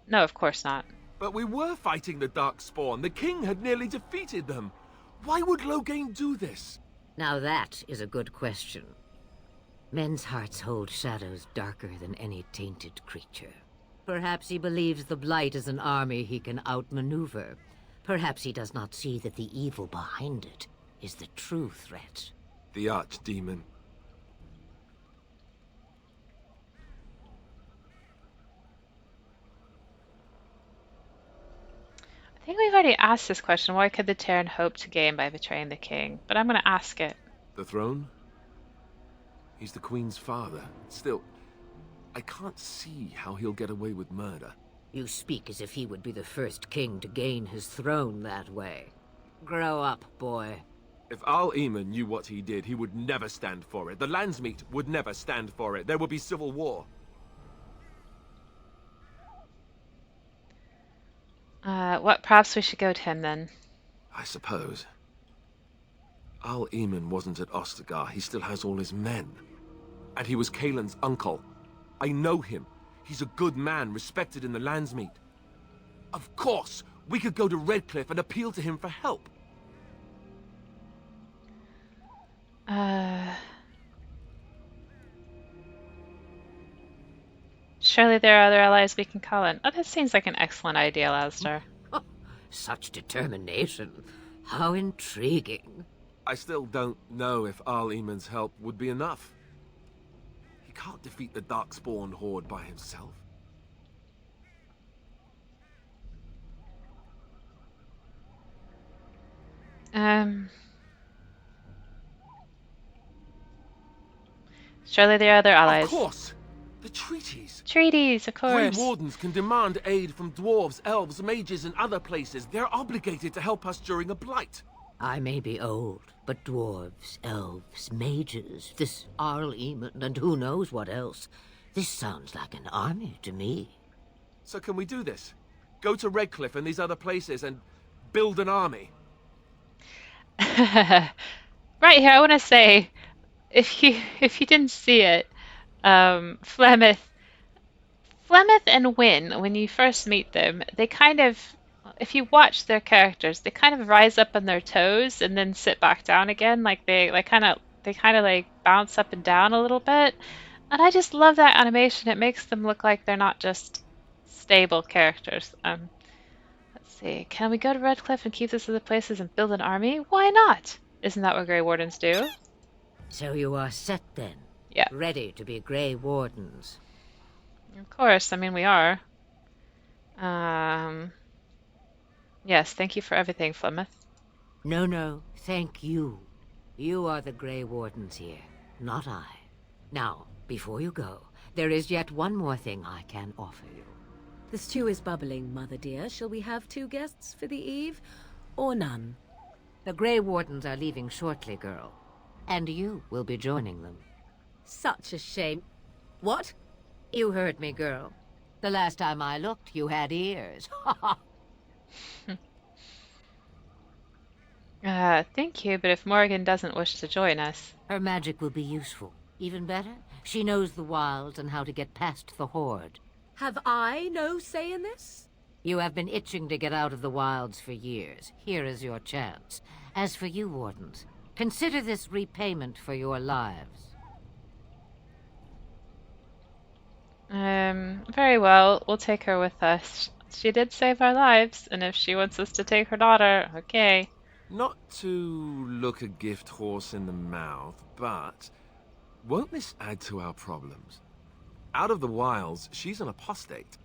No, of course not. But we were fighting the Darkspawn. The king had nearly defeated them. Why would Loghain do this? Now that is a good question. Men's hearts hold shadows darker than any tainted creature. Perhaps he believes the Blight is an army he can outmaneuver. Perhaps he does not see that the evil behind it is the true threat. The Archdemon. I think we've already asked this question. What could the Terran hope to gain by betraying the king? But I'm going to ask it. The throne? He's the Queen's father. Still, I can't see how he'll get away with murder. You speak as if he would be the first king to gain his throne that way. Grow up, boy. If Al-Eamon knew what he did, he would never stand for it. The Landsmeet would never stand for it. There would be civil war. Perhaps we should go to him then. I suppose. Al-Eamon wasn't at Ostagar. He still has all his men. And he was Kaelin's uncle. I know him. He's a good man, respected in the Landsmeet. Of course, we could go to Redcliffe and appeal to him for help. Surely there are other allies we can call in. Oh, that seems like an excellent idea, Alistair. Such determination. How intriguing. I still don't know if Al-Eamon's help would be enough. He can't defeat the Darkspawn horde by himself. Surely there are other allies. Of course! The treaties! Treaties, of Grey course. Wardens can demand aid from dwarves, elves, mages, and other places. They're obligated to help us during a blight. I may be old, but dwarves, elves, mages, this Al-Eamon, and who knows what else. This sounds like an army to me. So can we do this? Go to Redcliffe and these other places and build an army? Right here, I want to say, if you didn't see it, Flemeth Flemeth and Wynne, when you first meet them, they kind of, if you watch their characters, they kind of rise up on their toes and then sit back down again. Like they kind of like bounce up and down a little bit. And I just love that animation. It makes them look like they're not just stable characters. Let's see. Can we go to Redcliffe and keep this as a places and build an army? Why not? Isn't that what Grey Wardens do? So you are set then? Yeah. Ready to be Grey Wardens? Of course. I mean, we are. Yes, thank you for everything, Flemeth. No, thank you. You are the Grey Wardens here, not I. Now, before you go, there is yet one more thing I can offer you. The stew is bubbling, Mother dear. Shall we have 2 guests for the eve, or none? The Grey Wardens are leaving shortly, girl. And you will be joining them. Such a shame. What? You heard me, girl. The last time I looked, you had ears. Thank you, but if Morgan doesn't wish to join us... Her magic will be useful. Even better, she knows the wilds and how to get past the Horde. Have I no say in this? You have been itching to get out of the wilds for years. Here is your chance. As for you, Wardens, consider this repayment for your lives. Very well. We'll take her with us. She did save our lives, and if she wants us to take her daughter, okay. Not to look a gift horse in the mouth, but won't this add to our problems? Out of the wilds, she's an apostate.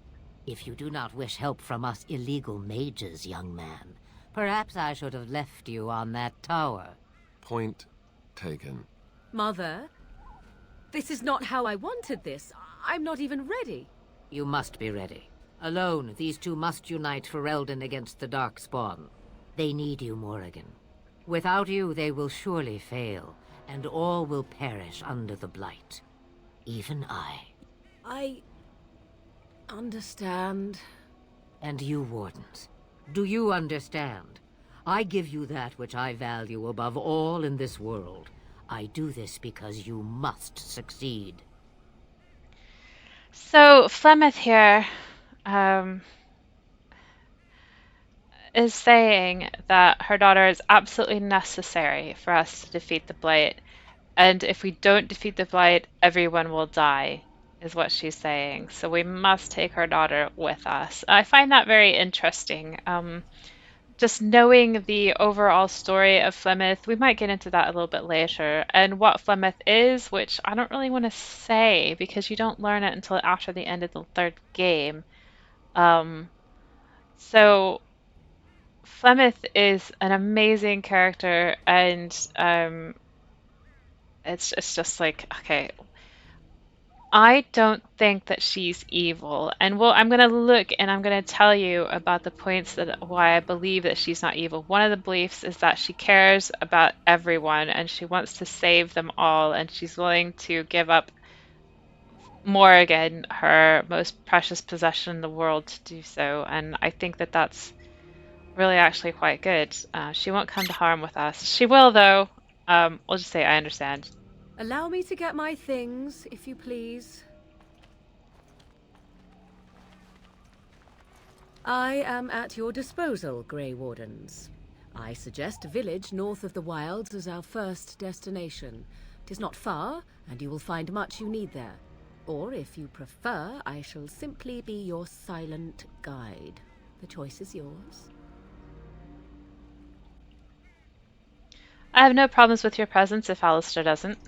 If you do not wish help from us illegal mages, young man, perhaps I should have left you on that tower. Point taken. Mother, this is not how I wanted this. I'm not even ready. You must be ready. Alone, these two must unite for Eldon against the Darkspawn. They need you, Morrigan. Without you, they will surely fail, and all will perish under the Blight. Even I. I understand. And you, Wardens, do you understand? I give you that which I value above all in this world. I do this because you must succeed. So, Flemeth here is saying that her daughter is absolutely necessary for us to defeat the Blight. And if we don't defeat the Blight, everyone will die, is what she's saying. So we must take her daughter with us. I find that very interesting. Just knowing the overall story of Flemeth, we might get into that a little bit later, and what Flemeth is, which I don't really want to say because you don't learn it until after the end of the 3rd game. So Flemeth is an amazing character, and it's just like, okay, I don't think that she's evil. And I'm going to look and I'm going to tell you about the points that why I believe that she's not evil. One of the beliefs is that she cares about everyone and she wants to save them all, and she's willing to give up Morrigan, her most precious possession in the world, to do so. And I think that that's really actually quite good. She won't come to harm with us. She will, though. We'll just say I understand. Allow me to get my things, if you please. I am at your disposal, Grey Wardens. I suggest a village north of the wilds as our first destination. 'Tis not far, and you will find much you need there. Or, if you prefer, I shall simply be your silent guide. The choice is yours. I have no problems with your presence if Alistair doesn't.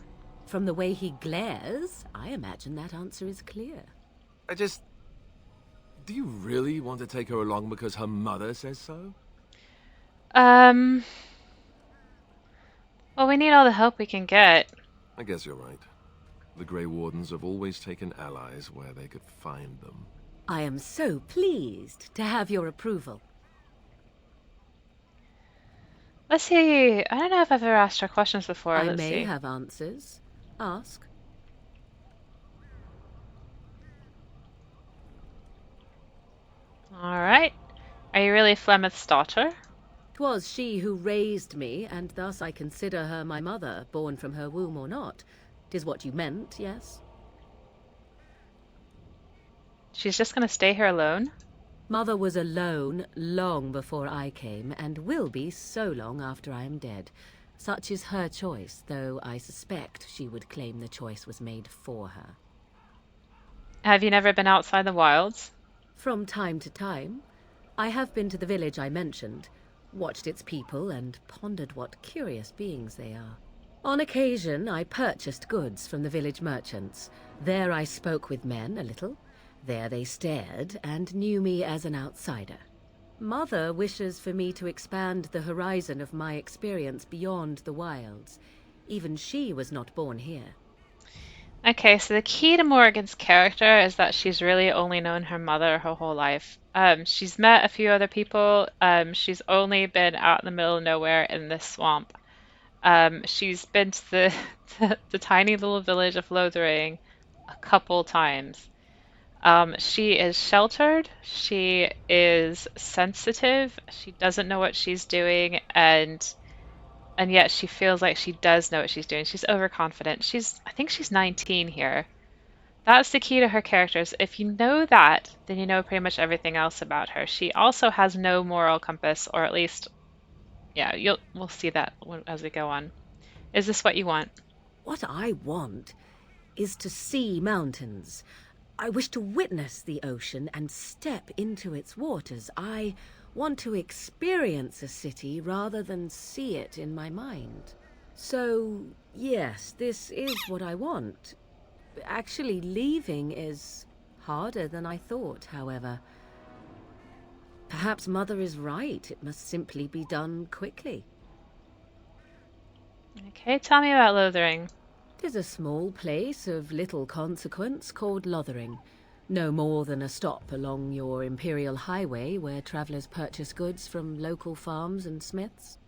From the way he glares, I imagine that answer is clear. Do you really want to take her along because her mother says so? Well, we need all the help we can get. I guess you're right. The Grey Wardens have always taken allies where they could find them. I am so pleased to have your approval. Let's see. I don't know if I've ever asked her questions before. I Let's may see. have answers. Ask. All right. Are you really Flemeth's daughter? 'Twas she who raised me, and thus I consider her my mother, born from her womb or not. 'Tis what you meant, yes? She's just gonna stay here alone? Mother was alone long before I came, and will be so long after I am dead. Such is her choice, though I suspect she would claim the choice was made for her. Have you never been outside the wilds? From time to time, I have been to the village I mentioned, watched its people, and pondered what curious beings they are. On occasion, I purchased goods from the village merchants. There I spoke with men a little. There they stared and knew me as an outsider. Mother wishes for me to expand the horizon of my experience beyond the wilds. Even she was not born here. Okay, so the key to Morrigan's character is that she's really only known her mother her whole life. She's met a few other people. She's only been out in the middle of nowhere in this swamp. She's been to the tiny little village of Lothering a couple times. She is sheltered, she is sensitive, she doesn't know what she's doing, and yet she feels like she does know what she's doing. She's overconfident. I think she's 19 here. That's the key to her characters. If you know that, then you know pretty much everything else about her. She also has no moral compass, or at least, yeah, we'll see that as we go on. Is this what you want? What I want is to see mountains. I wish to witness the ocean and step into its waters. I want to experience a city rather than see it in my mind. So, yes, this is what I want. Actually, leaving is harder than I thought, however. Perhaps Mother is right. It must simply be done quickly. Okay, tell me about Lothering. 'Tis a small place of little consequence called Lothering. No more than a stop along your imperial highway where travellers purchase goods from local farms and smiths.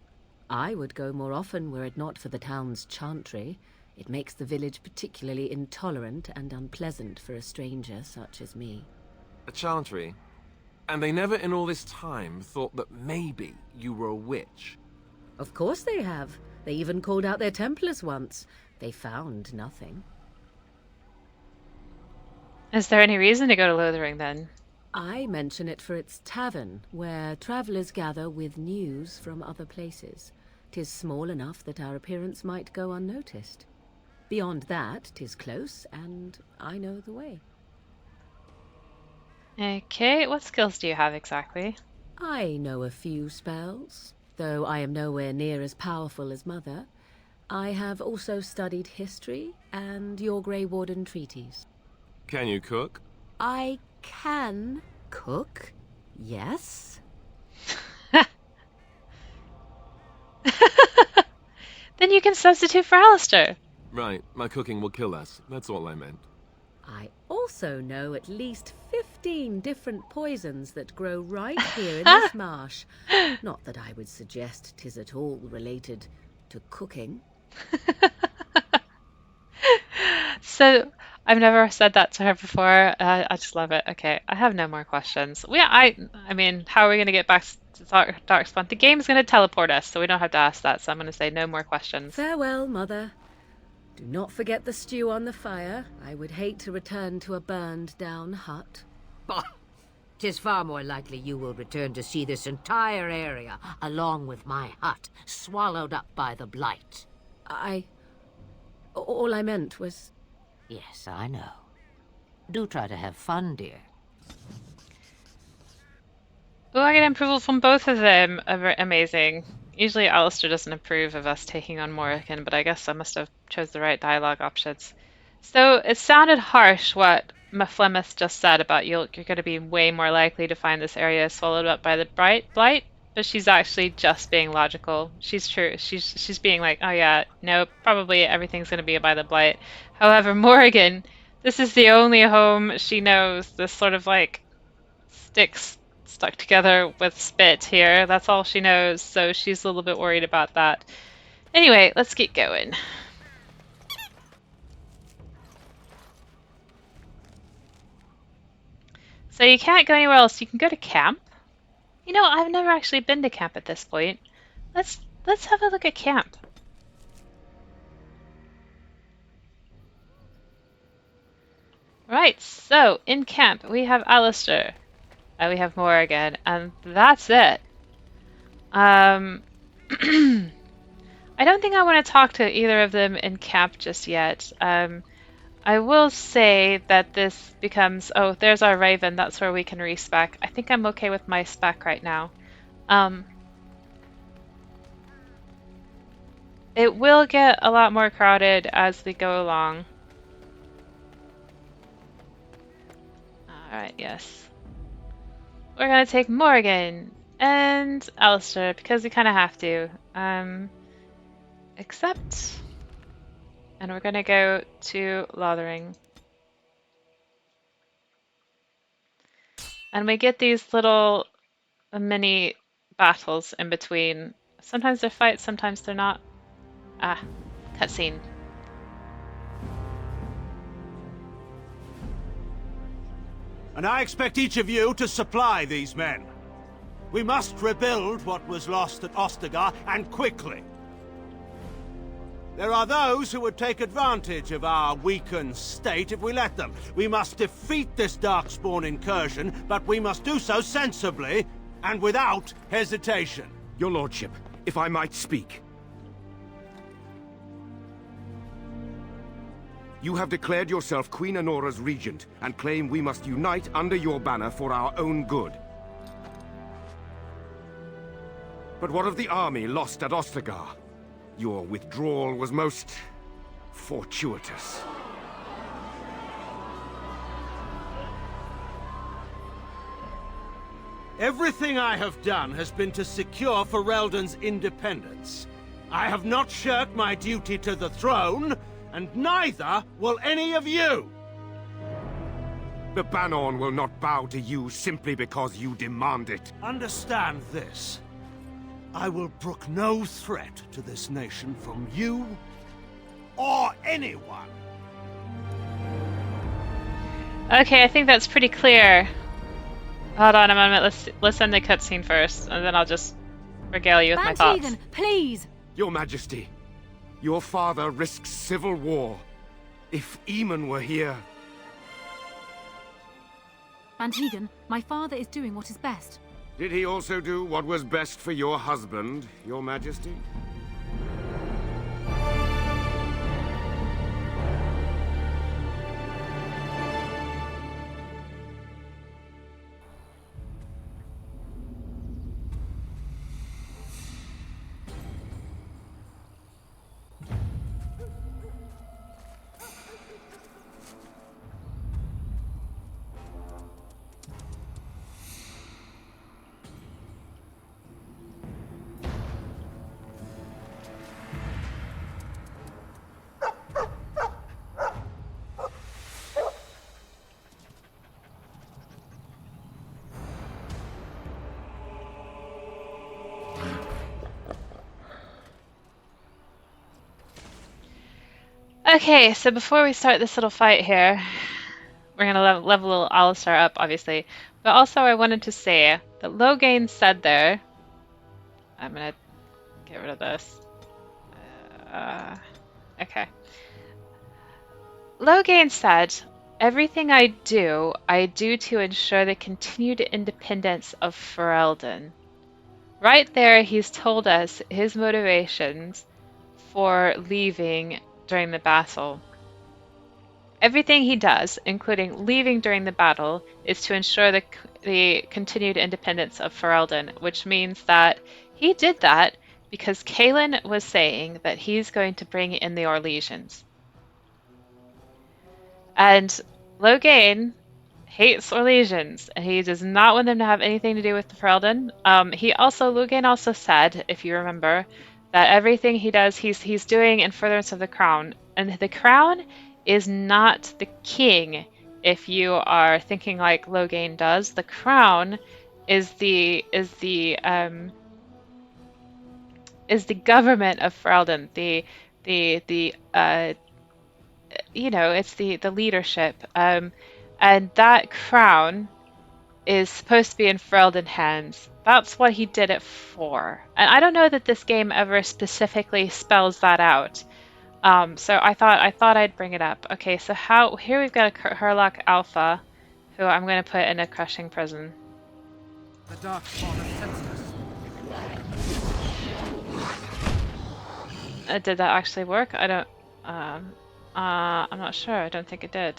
I would go more often were it not for the town's chantry. It makes the village particularly intolerant and unpleasant for a stranger such as me. A chantry? And they never in all this time thought that maybe you were a witch? Of course they have. They even called out their Templars once. They found nothing. Is there any reason to go to Lothering then? I mention it for its tavern, where travellers gather with news from other places. 'Tis small enough that our appearance might go unnoticed. Beyond that, 'tis close, and I know the way. Okay, what skills do you have exactly? I know a few spells, though I am nowhere near as powerful as Mother. I have also studied history and your Grey Warden treaties. Can you cook? I can cook, yes. Then you can substitute for Alistair. Right, my cooking will kill us. That's all I meant. I also know at least 15 different poisons that grow right here in this marsh. Not that I would suggest 'tis at all related to cooking. So, I've never said that to her before. I just love it. Okay, I have no more questions. I mean, how are we going to get back to Darkspawn? The game's going to teleport us, so we don't have to ask that. So I'm going to say no more questions. Farewell, Mother. Do not forget the stew on the fire. I would hate to return to a burned-down hut. Bah! 'Tis far more likely you will return to see this entire area, along with my hut, swallowed up by the blight. All I meant was... Yes, I know. Do try to have fun, dear. Oh, I get approval from both of them. Amazing. Usually Alistair doesn't approve of us taking on Morrigan, but I guess I must have chose the right dialogue options. So it sounded harsh what Mephlemmith just said about you're going to be way more likely to find this area swallowed up by the blight, but she's actually just being logical. She's true. She's being like, oh yeah, no, probably everything's going to be by the blight. However, Morrigan, this is the only home she knows. This sort of like sticks stuck together with spit here. That's all she knows, so she's a little bit worried about that. Anyway, let's get going. So you can't go anywhere else. You can go to camp. You know, I've never actually been to camp at this point. Let's have a look at camp. Right, so in camp we have Alistair. We have Morrigan, and that's it. I don't think I want to talk to either of them in camp just yet. I will say that this becomes, oh, there's our Raven, that's where we can respec. I think I'm okay with my spec right now. It will get a lot more crowded as we go along. Alright, yes. We're gonna take Morgan and Alistair because we kind of have to. Accept. And we're gonna go to Lothering. And we get these little mini battles in between. Sometimes they're fights, sometimes they're not. Ah, cutscene. And I expect each of you to supply these men. We must rebuild what was lost at Ostagar, and quickly. There are those who would take advantage of our weakened state if we let them. We must defeat this Darkspawn incursion, but we must do so sensibly and without hesitation. Your lordship, if I might speak. You have declared yourself Queen Honora's regent, and claim we must unite under your banner for our own good. But what of the army lost at Ostagar? Your withdrawal was most fortuitous. Everything I have done has been to secure Ferelden's independence. I have not shirked my duty to the throne, and neither will any of you! The Banon will not bow to you simply because you demand it. Understand this. I will brook no threat to this nation from you or anyone. Okay, I think that's pretty clear. Hold on a moment, let's end the cutscene first, and then I'll just regale you with my thoughts. Bantegan, please! Your Majesty, your father risks civil war. If Eamon were here... Bantegan, my father is doing what is best. Did he also do what was best for your husband, your Majesty? Okay, so before we start this little fight here, we're going to level Alistair up, obviously. But also I wanted to say that Logain said there... I'm going to get rid of this. Okay. Logain said, everything I do to ensure the continued independence of Ferelden. Right there, he's told us his motivations for leaving during the battle. Everything he does, including leaving during the battle, is to ensure the continued independence of Ferelden, which means that he did that because Kaelin was saying that he's going to bring in the Orlesians. And Logain hates Orlesians, and he does not want them to have anything to do with the Ferelden. Logain also said, if you remember, that everything he does, he's doing in furtherance of the crown. And the crown is not the king, if you are thinking like Logain does. The crown is the government of Ferelden. It's the leadership. And that crown is supposed to be in Ferelden hands. That's what he did it for. And I don't know that this game ever specifically spells that out. So I thought I'd bring it up. Okay, so here we've got a Herlock Alpha, who I'm going to put in a crushing prison. The dark spawn has sensed us. Did that actually work? I don't. I'm not sure. I don't think it did.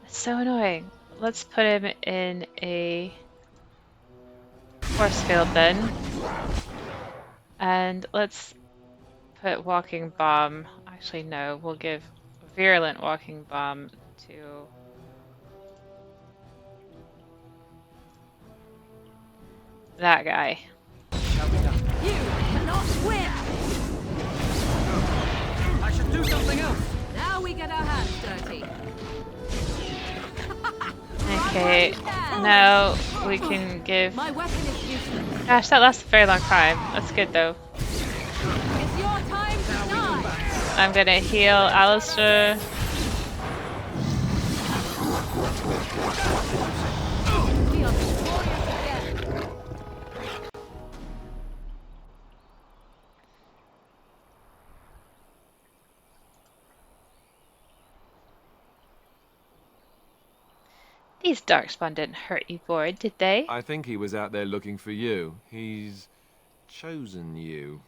It's so annoying. Let's put him in a force field then, and let's put walking bomb. Actually, no. We'll give virulent walking bomb to that guy. You cannot win! I should do something else. Now we get our hands dirty. Okay, now we can give. My weapon is useless. Gosh, that lasts a very long time. That's good though. It's your time to shine. I'm gonna heal Alistair. We are victorious again. These darkspawn didn't hurt you, Boyd, did they? I think he was out there looking for you. He's chosen you.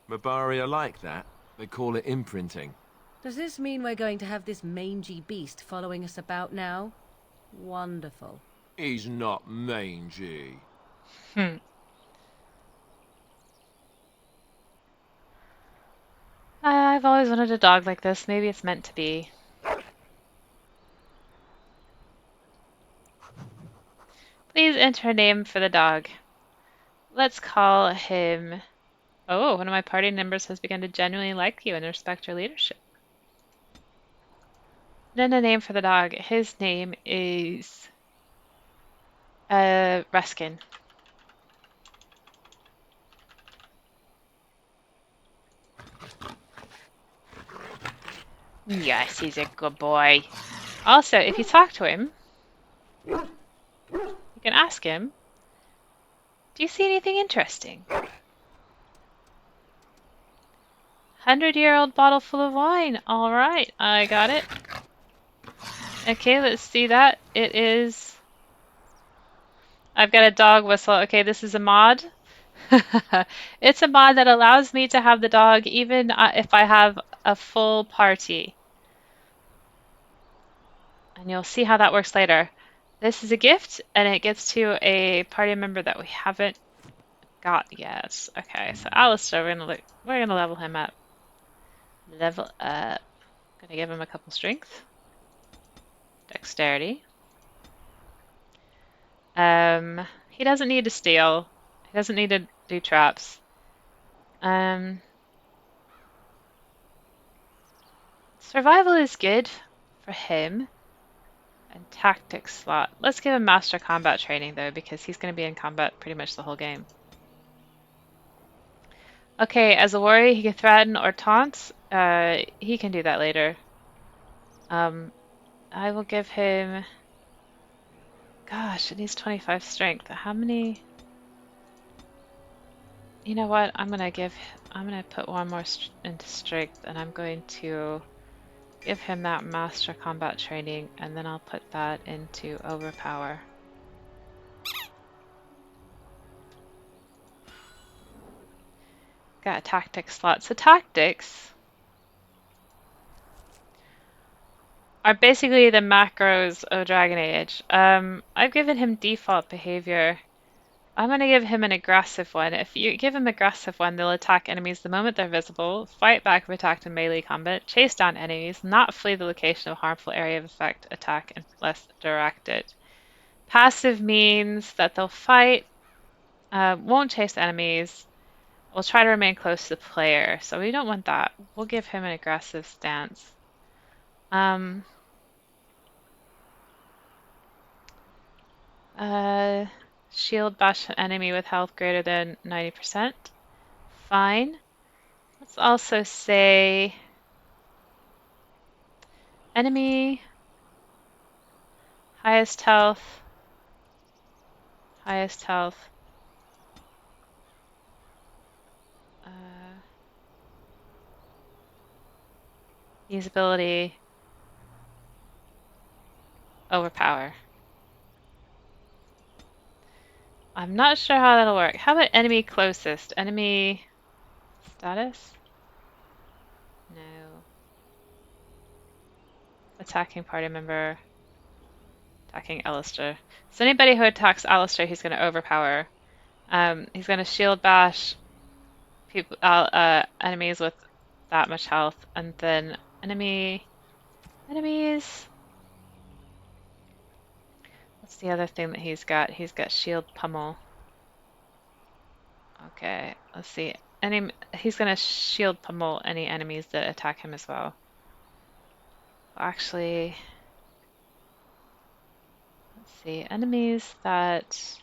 Mabari are like that. They call it imprinting. Does this mean we're going to have this mangy beast following us about now? Wonderful. He's not mangy. I've always wanted a dog like this. Maybe it's meant to be. Please enter a name for the dog. Let's call him... Oh, one of my party members has begun to genuinely like you and respect your leadership. Then a name for the dog. His name is... Ruskin. Yes, he's a good boy. Also, if you talk to him, you can ask him, do you see anything interesting? 100-year-old bottle full of wine. All right, I got it. Okay, let's see that. It is... I've got a dog whistle. Okay, this is a mod. It's a mod that allows me to have the dog even if I have a full party. And you'll see how that works later. This is a gift, and it gets to a party member that we haven't got yet. Okay, so Alistair, we're gonna level him up. Level up. Gonna give him a couple strength, dexterity. He doesn't need to steal. He doesn't need to do traps. Survival is good for him. And tactics slot. Let's give him master combat training though, because he's going to be in combat pretty much the whole game. Okay, as a warrior, he can threaten or taunt. He can do that later. I will give him... Gosh, it needs 25 strength. How many... You know what? I'm gonna put one more into strength, and I'm going to give him that master combat training, and then I'll put that into overpower. Got a tactics slot. So tactics are basically the macros of Dragon Age. I've given him default behavior. I'm going to give him an aggressive one. If you give him aggressive one, they'll attack enemies the moment they're visible, fight back if attacked in melee combat, chase down enemies, not flee the location of harmful area of effect, attack unless directed. Passive means that they'll fight, won't chase enemies, will try to remain close to the player. So we don't want that. We'll give him an aggressive stance. Shield bash an enemy with health greater than 90%. Fine. Let's also say enemy highest health. Highest health. Use ability. Overpower. I'm not sure how that'll work. How about enemy closest? Enemy status? No. Attacking party member. Attacking Alistair. So anybody who attacks Alistair, he's going to overpower. He's going to shield bash people, enemies with that much health, and then enemies. What's the other thing that he's got? He's got shield pummel. Okay, let's see. He's going to shield pummel any enemies that attack him as well. Actually, let's see. Enemies that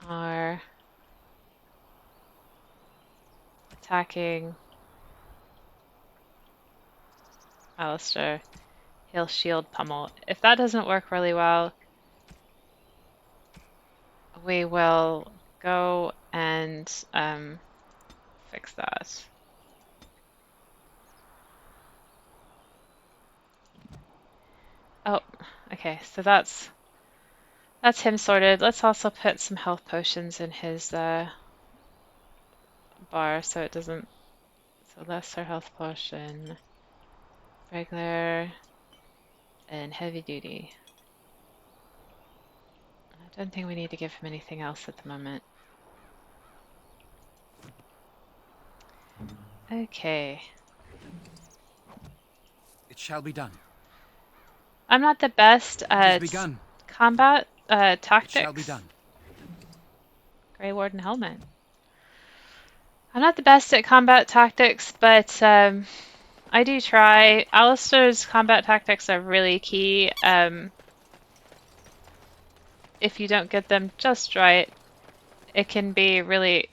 are attacking Alistair, he'll shield pummel. If that doesn't work really well, we will go and fix that. Oh, okay, so that's him sorted. Let's also put some health potions in his bar so it doesn't. So lesser health potion, regular, and heavy duty. I don't think we need to give him anything else at the moment. Okay. It shall be done. I'm not the best at begun. combat It tactics. shall be done. Grey Warden helmet. I'm not the best at combat tactics, but I do try. Alistair's combat tactics are really key. If you don't get them just right, it can be really,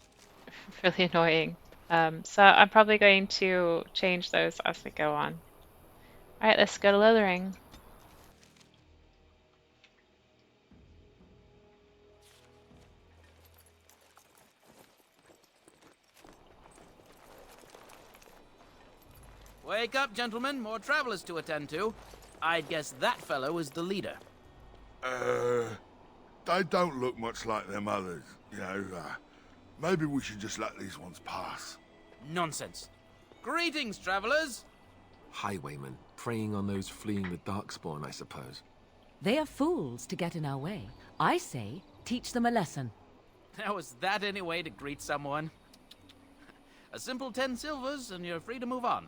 really annoying. So I'm probably going to change those as we go on. Alright, let's go to Lothering. Wake up, gentlemen. More travelers to attend to. I'd guess that fellow is the leader. They don't look much like them others, you know. Maybe we should just let these ones pass. Nonsense. Greetings, travelers. Highwaymen, preying on those fleeing the Darkspawn, I suppose. They are fools to get in our way. I say, teach them a lesson. Now, is that any way to greet someone? A simple 10 silvers, and you're free to move on.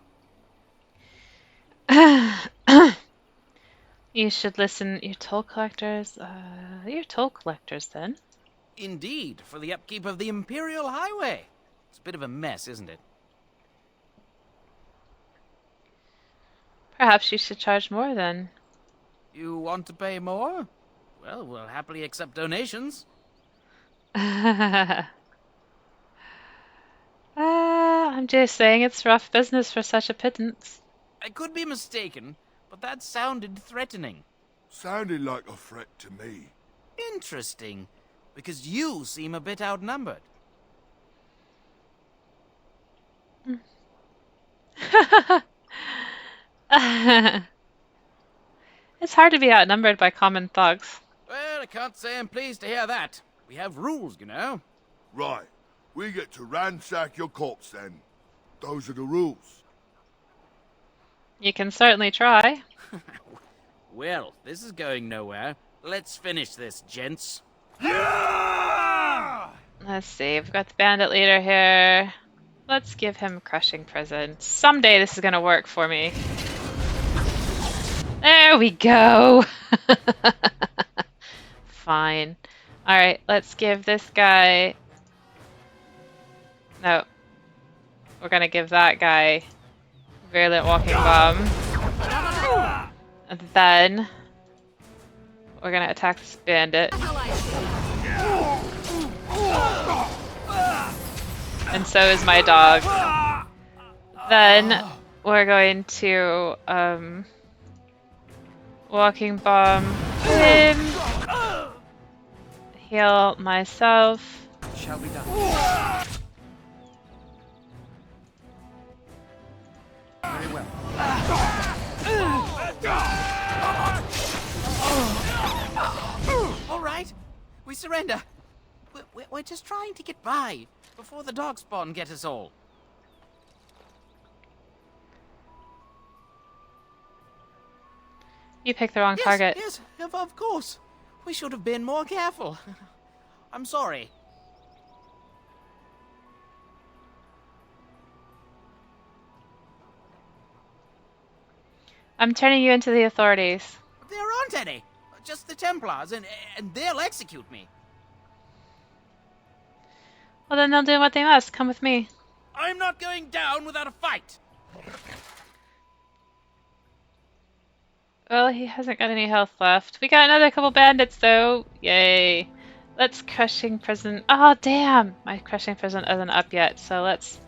You should listen. You're toll collectors. You're toll collectors then. Indeed, for the upkeep of the Imperial Highway. It's a bit of a mess, isn't it? Perhaps you should charge more then. You want to pay more? Well, we'll happily accept donations. I'm just saying it's rough business for such a pittance. I could be mistaken, but that sounded threatening. Sounded like a threat to me. Interesting, because you seem a bit outnumbered. It's hard to be outnumbered by common thugs. Well, I can't say I'm pleased to hear that. We have rules, you know. Right. We get to ransack your corpse then. Those are the rules. You can certainly try. Well, this is going nowhere. Let's finish this, gents. Let's see, we've got the bandit leader here. Let's give him crushing prison. Someday this is gonna work for me. There we go! Fine. Alright, let's give this guy... No. We're gonna give that guy Virulent Walking Bomb. And then... we're gonna attack this bandit. And so is my dog. Then we're going to Walking Bomb him. Heal myself. Shall be done. Very well. We surrender. We're just trying to get by before the darkspawn get us all. You picked the wrong target. Yes, of course. We should have been more careful. I'm sorry. I'm turning you into the authorities. There aren't any. Just the Templars, and they'll execute me. Well, then they'll do what they must. Come with me. I'm not going down without a fight. Well, he hasn't got any health left. We got another couple bandits, though. Yay. Let's crushing prison. Oh, damn. My crushing prison isn't up yet, so let's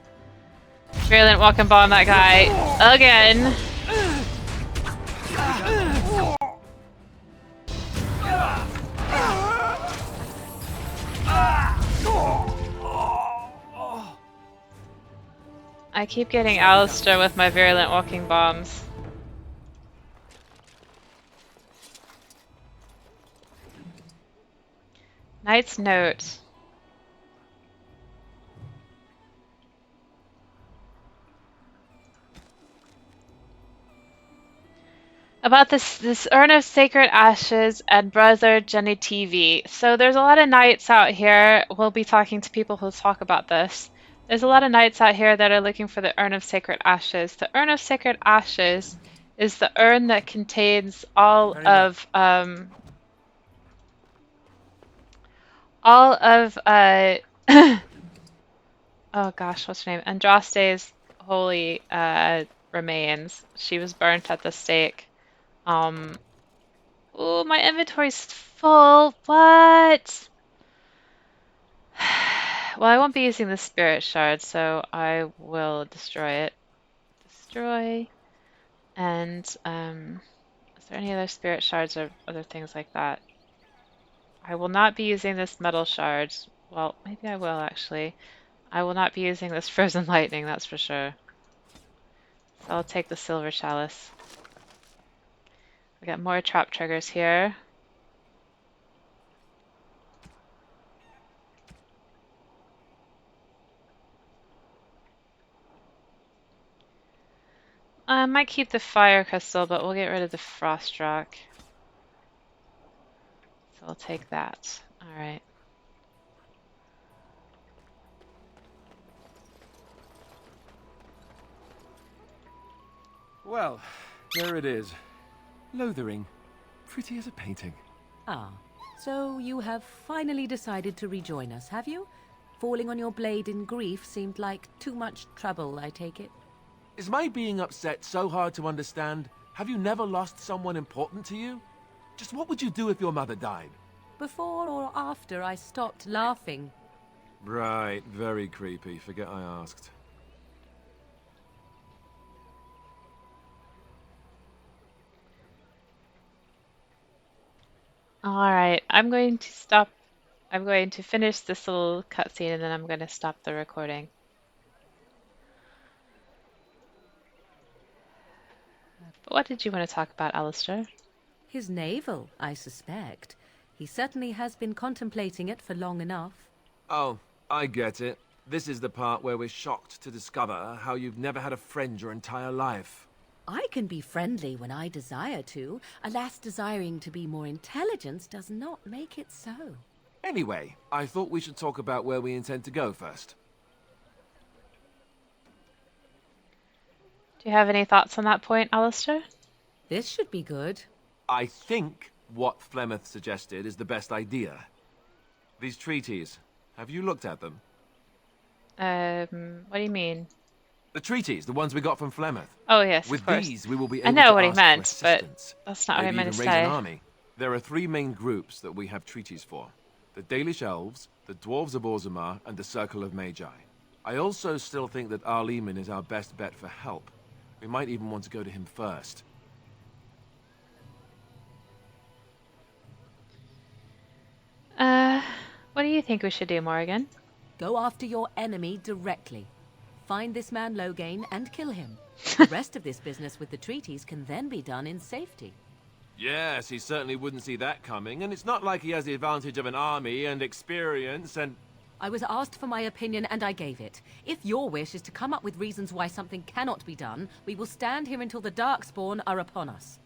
virulent walk and bomb that guy again. I keep getting Alistair with my virulent walking bombs. Knight's note. About this urn of sacred ashes and brother Jenny TV. So there's a lot of knights out here. We'll be talking to people who'll talk about this. There's a lot of knights out here that are looking for the urn of sacred ashes. The urn of sacred ashes is the urn that contains all of oh gosh, what's her name? Andraste's holy remains. She was burnt at the stake. Oh, my inventory's full. What? Well, I won't be using the spirit shard, so I will destroy it. Destroy. And, is there any other spirit shards or other things like that? I will not be using this metal shard. Well, maybe I will, actually. I will not be using this frozen lightning, that's for sure. So I'll take the silver chalice. We got more trap triggers here. I might keep the fire crystal, but we'll get rid of the frost rock. So I'll take that. Alright. Well, there it is. Lothering. Pretty as a painting. Ah, so you have finally decided to rejoin us, have you? Falling on your blade in grief seemed like too much trouble, I take it. Is my being upset so hard to understand? Have you never lost someone important to you? Just what would you do if your mother died? Before or after I stopped laughing? Right, very creepy. Forget I asked. Alright, I'm going to stop. I'm going to finish this little cutscene and then I'm going to stop the recording. But what did you want to talk about, Alistair? His navel, I suspect. He certainly has been contemplating it for long enough. Oh, I get it. This is the part where we're shocked to discover how you've never had a friend your entire life. I can be friendly when I desire to. Alas, desiring to be more intelligent does not make it so. Anyway, I thought we should talk about where we intend to go first. Do you have any thoughts on that point, Alistair? This should be good. I think what Flemeth suggested is the best idea. These treaties, have you looked at them? What do you mean? The treaties, the ones we got from Flemeth. Oh yes, With of course. these, we will be able I know to what he ask meant, for but assistance. that's not what I Maybe meant even to raise say. an army. There are three main groups that we have treaties for. The Dalish Elves, the Dwarves of Orzammar, and the Circle of Magi. I also still think that Arleman is our best bet for help. We might even want to go to him first. What do you think we should do, Morrigan? Go after your enemy directly. Find this man Loghain and kill him. The rest of this business with the treaties can then be done in safety. Yes, he certainly wouldn't see that coming, and it's not like he has the advantage of an army and experience and... I was asked for my opinion and I gave it. If your wish is to come up with reasons why something cannot be done, we will stand here until the Darkspawn are upon us.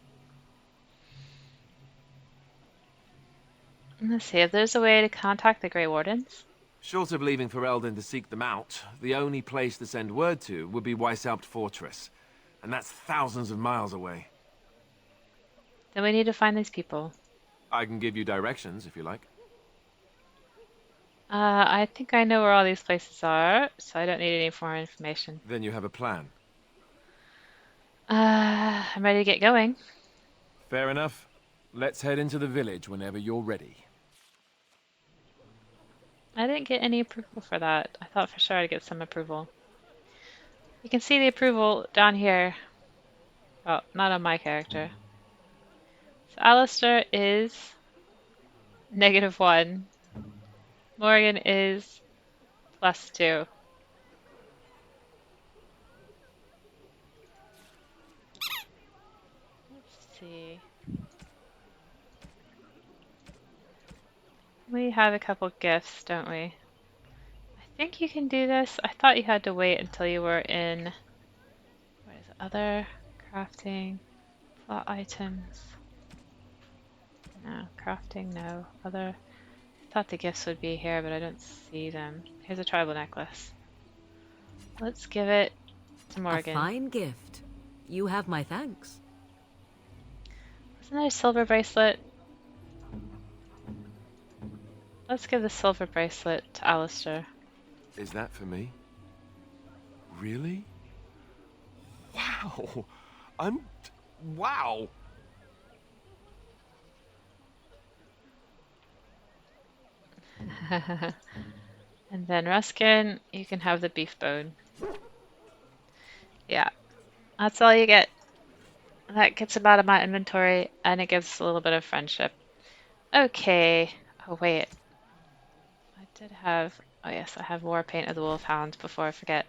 Let's see if there's a way to contact the Grey Wardens. Short of leaving Ferelden to seek them out, the only place to send word to would be Weishaupt Fortress. And that's thousands of miles away. Then we need to find these people. I can give you directions, if you like. I think I know where all these places are, so I don't need any more information. Then you have a plan. I'm ready to get going. Fair enough. Let's head into the village whenever you're ready. I didn't get any approval for that. I thought for sure I'd get some approval. You can see the approval down here. Well, not on my character. So Alistair is -1. Morgan is +2. Let's see. We have a couple gifts, don't we? I think you can do this. I thought you had to wait until you were in... What is it? Other crafting, plot items. No, crafting, no. Other... I thought the gifts would be here, but I don't see them. Here's a tribal necklace. Let's give it to Morgan. A fine gift. You have my thanks. Isn't there a silver bracelet? Let's give the silver bracelet to Alistair. Is that for me? Really? Wow! Wow! And then Ruskin, you can have the beef bone. Yeah, that's all you get. That gets them out of my inventory, and it gives a little bit of friendship. Okay. Oh, wait. I did have... Oh, yes, I have War Paint of the Wolfhound before I forget.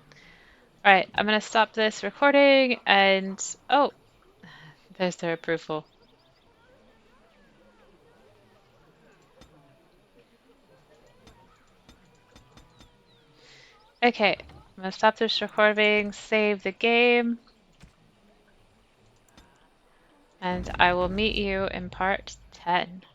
Alright, I'm going to stop this recording, and... Oh! There's their approval. Okay, I'm going to stop this recording, save the game, and I will meet you in part 10.